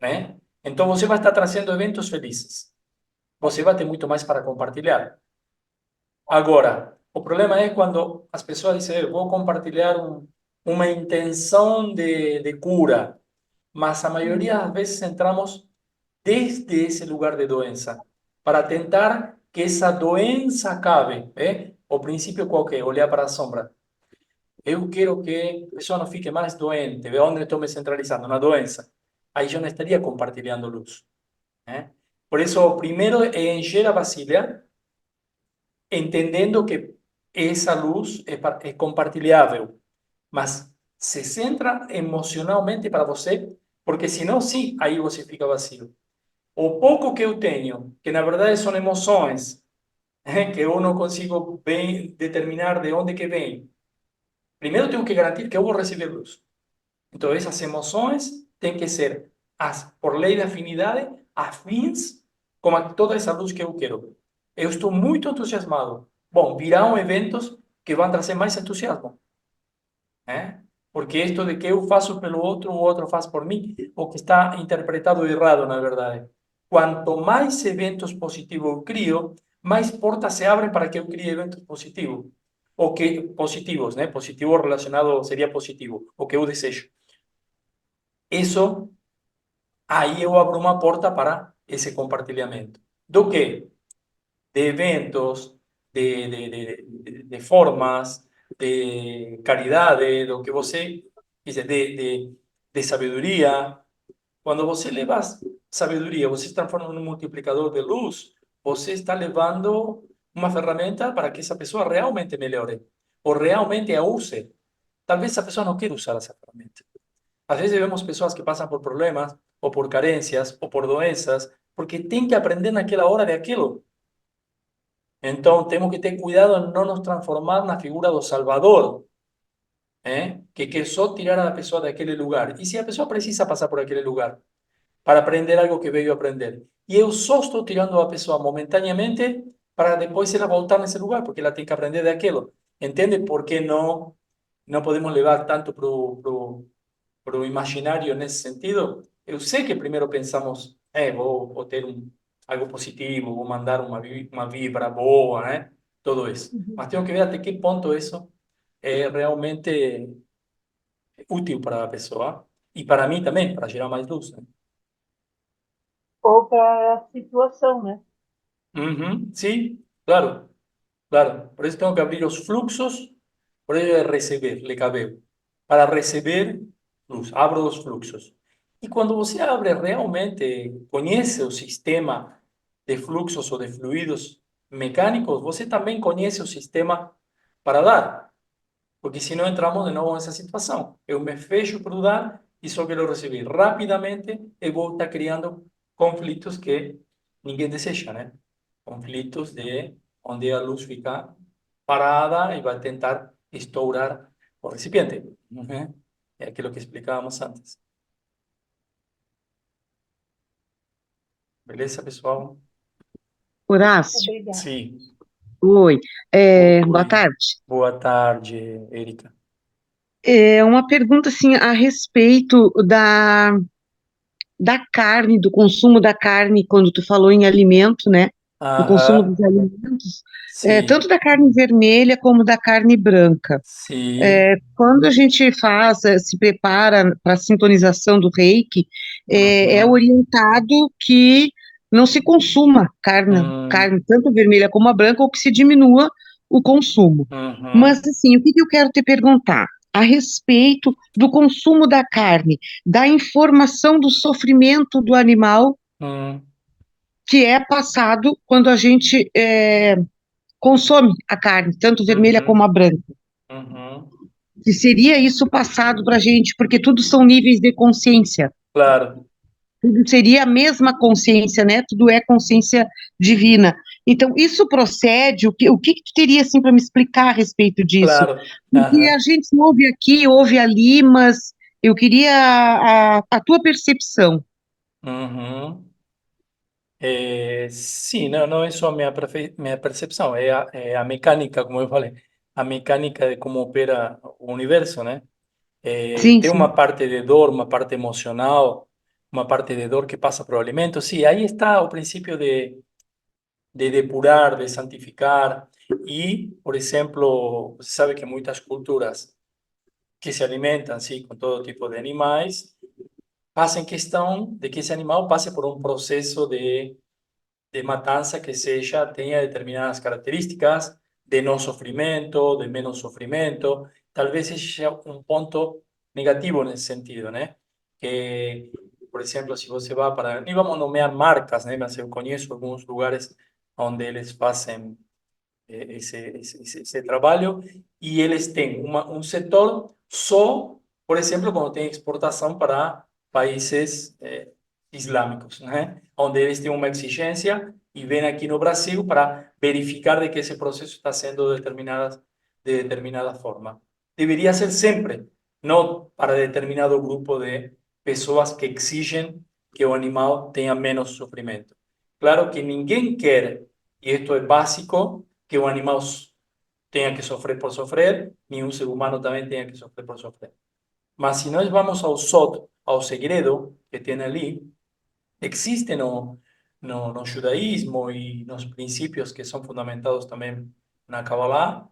né? Então você vai estar trazendo eventos felizes. Você vai ter muito mais para compartilhar. Agora, o problema é quando as pessoas dizem, eu vou compartilhar uma intenção de cura, mas a maioria das vezes entramos desde esse lugar de doença, para tentar que essa doença acabe, né? O princípio qual que é? Olhar para a sombra. Eu quero que a pessoa não fique mais doente, de onde estou me centralizando? Na doença. Aí eu não estaria compartilhando luz, né? Por isso, o primeiro é encher a vasilha, entendendo que essa luz é compartilhável, mas se centra emocionalmente para você, porque senão, sim, aí você fica vazio. O pouco que eu tenho, que na verdade são emoções, que eu não consigo bem determinar de onde que vem, primeiro tenho que garantir que eu vou receber luz. Então, essas emoções têm que ser, por lei de afinidade, afins com toda essa luz que eu quero. Eu estou muito entusiasmado. Bom, virão eventos que vão trazer mais entusiasmo, né? Porque esto de que eu faço pelo outro, o outro faz por mim, o que está interpretado errado, na verdade. Quanto mais eventos positivos eu crio, mais portas se abrem para que eu crie eventos positivos. O que, positivos, né? Positivo relacionado seria positivo, o que eu desejo. Isso, aí eu abro uma porta para esse compartilhamento. Do que? De eventos, de formas, de caridade, do que você quiser, de sabedoria. Quando você leva sabedoria, você se transforma num multiplicador de luz, você está levando uma ferramenta para que essa pessoa realmente melhore, ou realmente a use. Talvez essa pessoa não queira usar essa ferramenta. Às vezes vemos pessoas que passam por problemas, ou por carências, ou por doenças, porque tem que aprender naquela hora de aquilo. Então, temos que ter cuidado em não nos transformar na figura do Salvador, que quer só tirar a pessoa daquele lugar. E se a pessoa precisa passar por aquele lugar para aprender algo que veio aprender, e eu só estou tirando a pessoa momentaneamente para depois ela voltar nesse lugar, porque ela tem que aprender daquilo. Entende por que não podemos levar tanto para o imaginário nesse sentido? Eu sei que primeiro pensamos, vou ter algo positivo, vou mandar uma vibra boa, né? Todo isso. Uhum. Mas tenho que ver até que ponto isso é realmente útil para a pessoa e para mim também, para gerar mais luz, né? Ou para a situação, né? Uhum, sí, claro, claro. Por eso tengo que abrir los fluxos, por ello de receber, le cabeu. Para receber luz, abro los fluxos. E quando você abre realmente, conhece o sistema de fluxos ou de fluidos mecânicos, você também conhece o sistema para dar. Porque senão entramos de novo nessa situação. Eu me fecho para dar e só quero receber. Rapidamente eu vou estar criando conflitos que ninguém deseja, né? Conflitos de onde a luz fica parada e vai tentar estourar o recipiente. Uhum. É aquilo que explicávamos antes. Beleza, pessoal? Horácio, Obrigada. Sim. oi. Boa Oi. tarde. Boa tarde, Erika. É uma pergunta assim a respeito da carne, do consumo da carne, quando tu falou em alimento, né? Do consumo Aham. dos alimentos, tanto Sim. da carne vermelha como da carne branca. Sim. Quando a gente faz, se prepara para a sintonização do reiki, é Uhum. orientado que não se consuma carne tanto vermelha como a branca, ou que se diminua o consumo. Mas, Uhum. assim, o que eu quero te perguntar? A respeito do consumo da carne, da informação do sofrimento do animal Uhum. que é passado quando a gente consome a carne, tanto vermelha como Uhum. a branca. Uhum. Que seria isso passado para a gente, porque tudo são níveis de consciência. Claro, Tudo seria a mesma consciência, né? Tudo é consciência divina. Então, isso procede, o que tu teria, assim, para me explicar a respeito disso? claro. Porque a Aham. gente ouve aqui, ouve ali, mas eu queria a tua percepção. Uhum. Sim, não é só a minha percepção, é a mecânica, como eu falei, a mecânica de como opera o universo, né? Sim, Tem sim. uma parte de dor, uma parte emocional, uma parte de dor que passa por o alimento. Sí, ahí está o princípio de depurar, de santificar. E, por exemplo, você sabe que muitas culturas que se alimentam, sí, com todo tipo de animais, fazem questão de que esse animal passe por um processo de matança que seja, tenha determinadas características de não sofrimento, de menos sofrimento. Talvez esse seja um ponto negativo nesse sentido, né? Que, por exemplo, se você vai para... Nem vamos nomear marcas, né? Mas eu conheço alguns lugares onde eles fazem esse trabalho e eles têm um setor só, por exemplo, quando tem exportação para países islâmicos, né? Onde eles têm uma exigência e vêm aqui no Brasil para verificar de que esse processo está sendo de determinada forma. Deveria ser sempre, não para determinado grupo de pessoas que exigem que o animal tenha menos sofrimento. Claro que ninguém quer, e isto é básico, que un animal tenga que sofrer por sofrer, ni un ser humano también tenga que sofrer por sofrer. Mas si nós vamos ao sod, ao segredo que tem ali, existe no judaísmo e nos princípios que são fundamentados também na Kabbalah,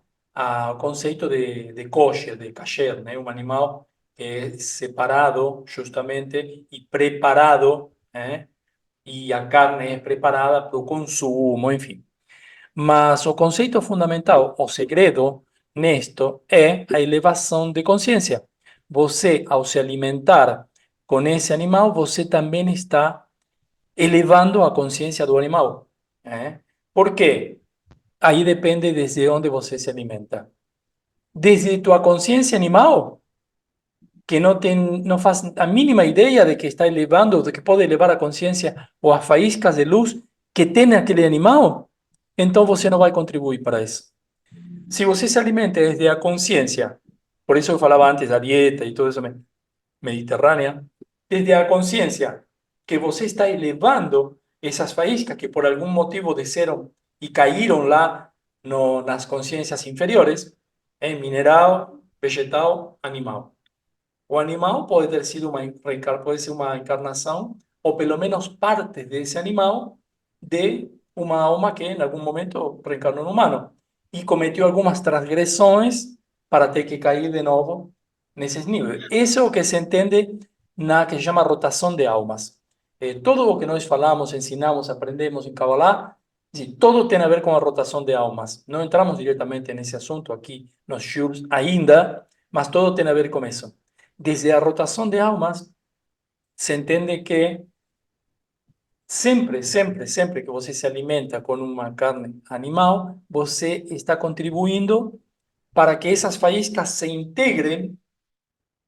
o conceito de kosher, de kasher, né? Um animal que é separado justamente e preparado, né? E a carne é preparada para o consumo, enfim. Mas o conceito fundamental, o segredo nisto é a elevação de consciência. Você, ao se alimentar com esse animal, você também está elevando a consciência do animal. Por quê? Aí depende desde onde você se alimenta. Desde tua consciência animal, que não faz a mínima ideia de que está elevando, de que pode elevar a consciência ou as faíscas de luz que tem aquele animal, então você não vai contribuir para isso. Se você se alimenta desde a consciência, por isso eu falava antes da dieta e tudo isso mediterrânea, desde a consciência que você está elevando essas faíscas que por algum motivo desceram e caíram lá nas consciências inferiores, mineral, vegetal, animal. O animal pode ter sido pode ser uma encarnação, ou pelo menos parte desse animal, de uma alma que em algum momento reencarnou no humano e cometeu algumas transgressões para ter que cair de novo nesses níveis. Isso é o que se entende na que se chama rotação de almas. Todo o que nós falamos, ensinamos, aprendemos em Kabbalah, todo tem a ver com a rotação de almas. Não entramos diretamente nesse assunto aqui nos shurs ainda, mas todo tem a ver com isso. Desde a rotação de almas, se entende que sempre que você se alimenta com uma carne animal, você está contribuindo para que essas faíscas se integrem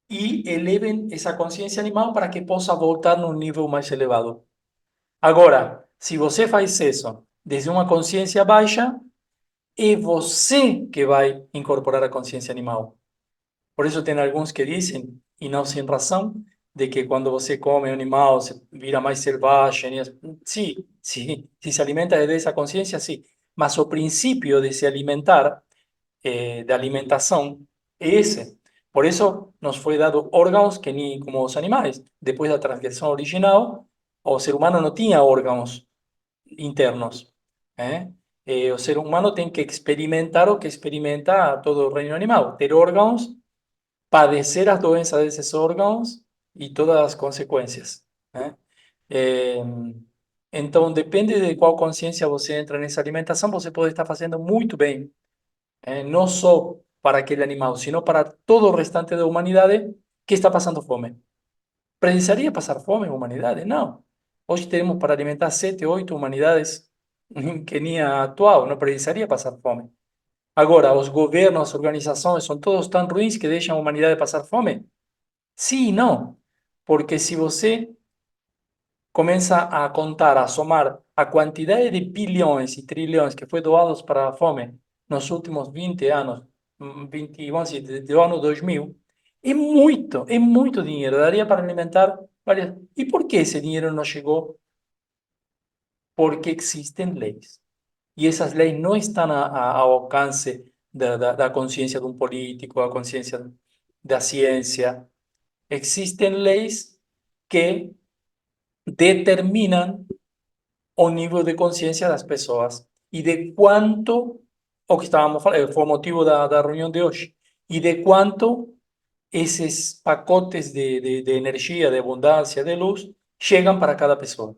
e elevem essa consciência animal para que possa voltar num nível mais elevado. Agora, se você faz isso desde uma consciência baixa, é você que vai incorporar a consciência animal. Por isso tem alguns que dizem, e não sem razão, de que quando você come um animal, você vira mais selvagem. Sim, sim, se alimenta desde essa consciência, sim. Mas o princípio de se alimentar, de alimentação, é esse. Por isso nos foi dado órgãos que nem como os animais. Depois da transgressão original, o ser humano não tinha órgãos internos. O ser humano tem que experimentar o que experimenta todo o reino animal, ter órgãos, padecer as doenças desses órgãos e todas as consequências. Então, depende de qual consciência você entra nessa alimentação, você pode estar fazendo muito bem, não só para aquele animal, sino para todo o restante da humanidade que está passando fome. Precisaria passar fome a humanidade? Não. Hoje temos para alimentar 7, 8 humanidades que nem a atual, não precisaria passar fome. Agora, os governos, as organizações, são todos tão ruins que deixam a humanidade passar fome? Sim e não. Porque se você começa a contar, a somar a quantidade de bilhões e trilhões que foi doados para a fome nos últimos 20 anos, 20, vamos dizer, desde o ano 2000, é muito dinheiro. Daria para alimentar várias. E por que esse dinheiro não chegou? Porque existem leis. E essas leis não estão ao alcance da consciência de um político, da consciência da ciência. Existem leis que determinam o nível de consciência das pessoas e de quanto, o que estávamos falando, foi o motivo da reunião de hoje, e de quanto esses pacotes de energia, de abundância, de luz, chegam para cada pessoa.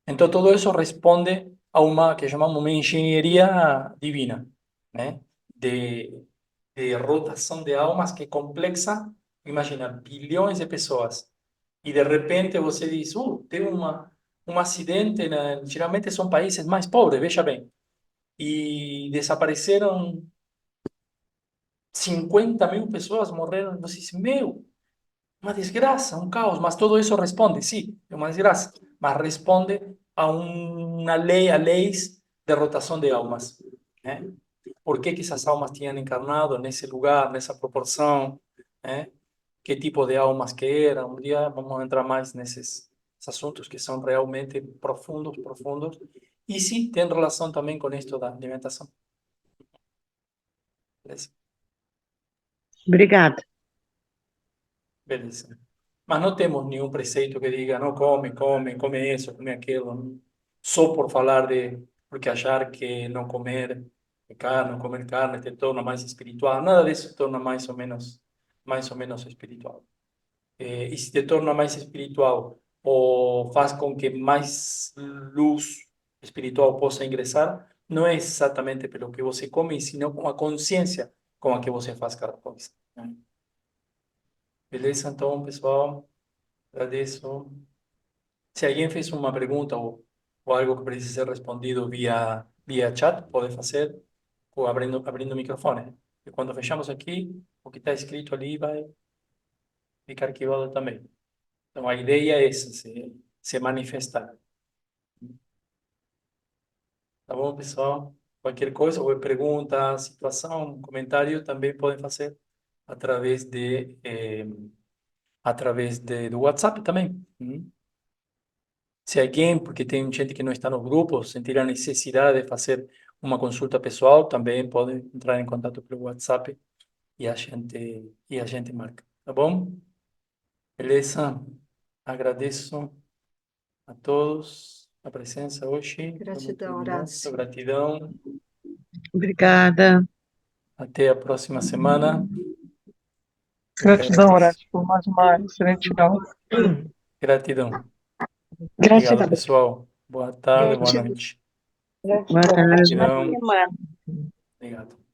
Então, todo isso responde a uma que chamamos uma engenharia divina, né? De rotação de almas que é complexa. Imagina, bilhões de pessoas. E de repente você diz, teve um acidente, geralmente são países mais pobres, veja bem. E desapareceram 50.000 pessoas, morreram. Você diz, meu, uma desgraça, um caos. Mas todo isso responde, sim, é uma desgraça. Mas responde a uma lei, a leis de rotação de almas. Né? Por que essas almas tinham encarnado nesse lugar, nessa proporção? Né? Que tipo de almas que eram. Um dia vamos entrar mais nesses assuntos que são realmente profundos, profundos. E sim, tem relação também com isto da alimentação. Beleza? Obrigada. Beleza. Mas não temos nenhum preceito que diga, não come isso, come aquilo. Só por falar porque achar que não comer carne, comer carne te torna mais espiritual. Nada disso te torna mais ou menos espiritual. E se te torna mais espiritual ou faz com que mais luz espiritual possa ingressar, não é exatamente pelo que você come, sino com a consciência com a que você faz cada coisa, né? Beleza? Então, pessoal, agradeço. Se alguém fez uma pergunta ou algo que precise ser respondido via chat, pode fazer ou abrindo o microfone. E quando fechamos aqui, o que está escrito ali vai ficar arquivado também. Então, a ideia é essa, se manifestar. Tá bom, pessoal? Qualquer coisa, ou pergunta, situação, comentário, também podem fazer através do WhatsApp também. Se alguém, porque tem gente que não está no grupo, sentir a necessidade de fazer uma consulta pessoal, também pode entrar em contato pelo WhatsApp e a gente marca. Tá bom? Beleza? Agradeço a todos a presença hoje. Foi muito Gratidão, luminoso. Horácio. Gratidão. Obrigada. Até a próxima semana. Gratidão, Horácio, por mais uma excelente aula. Gratidão. Obrigado, Gratidão. pessoal. Boa tarde, boa Gratidão. noite. Boa tarde. Gratidão. Obrigado.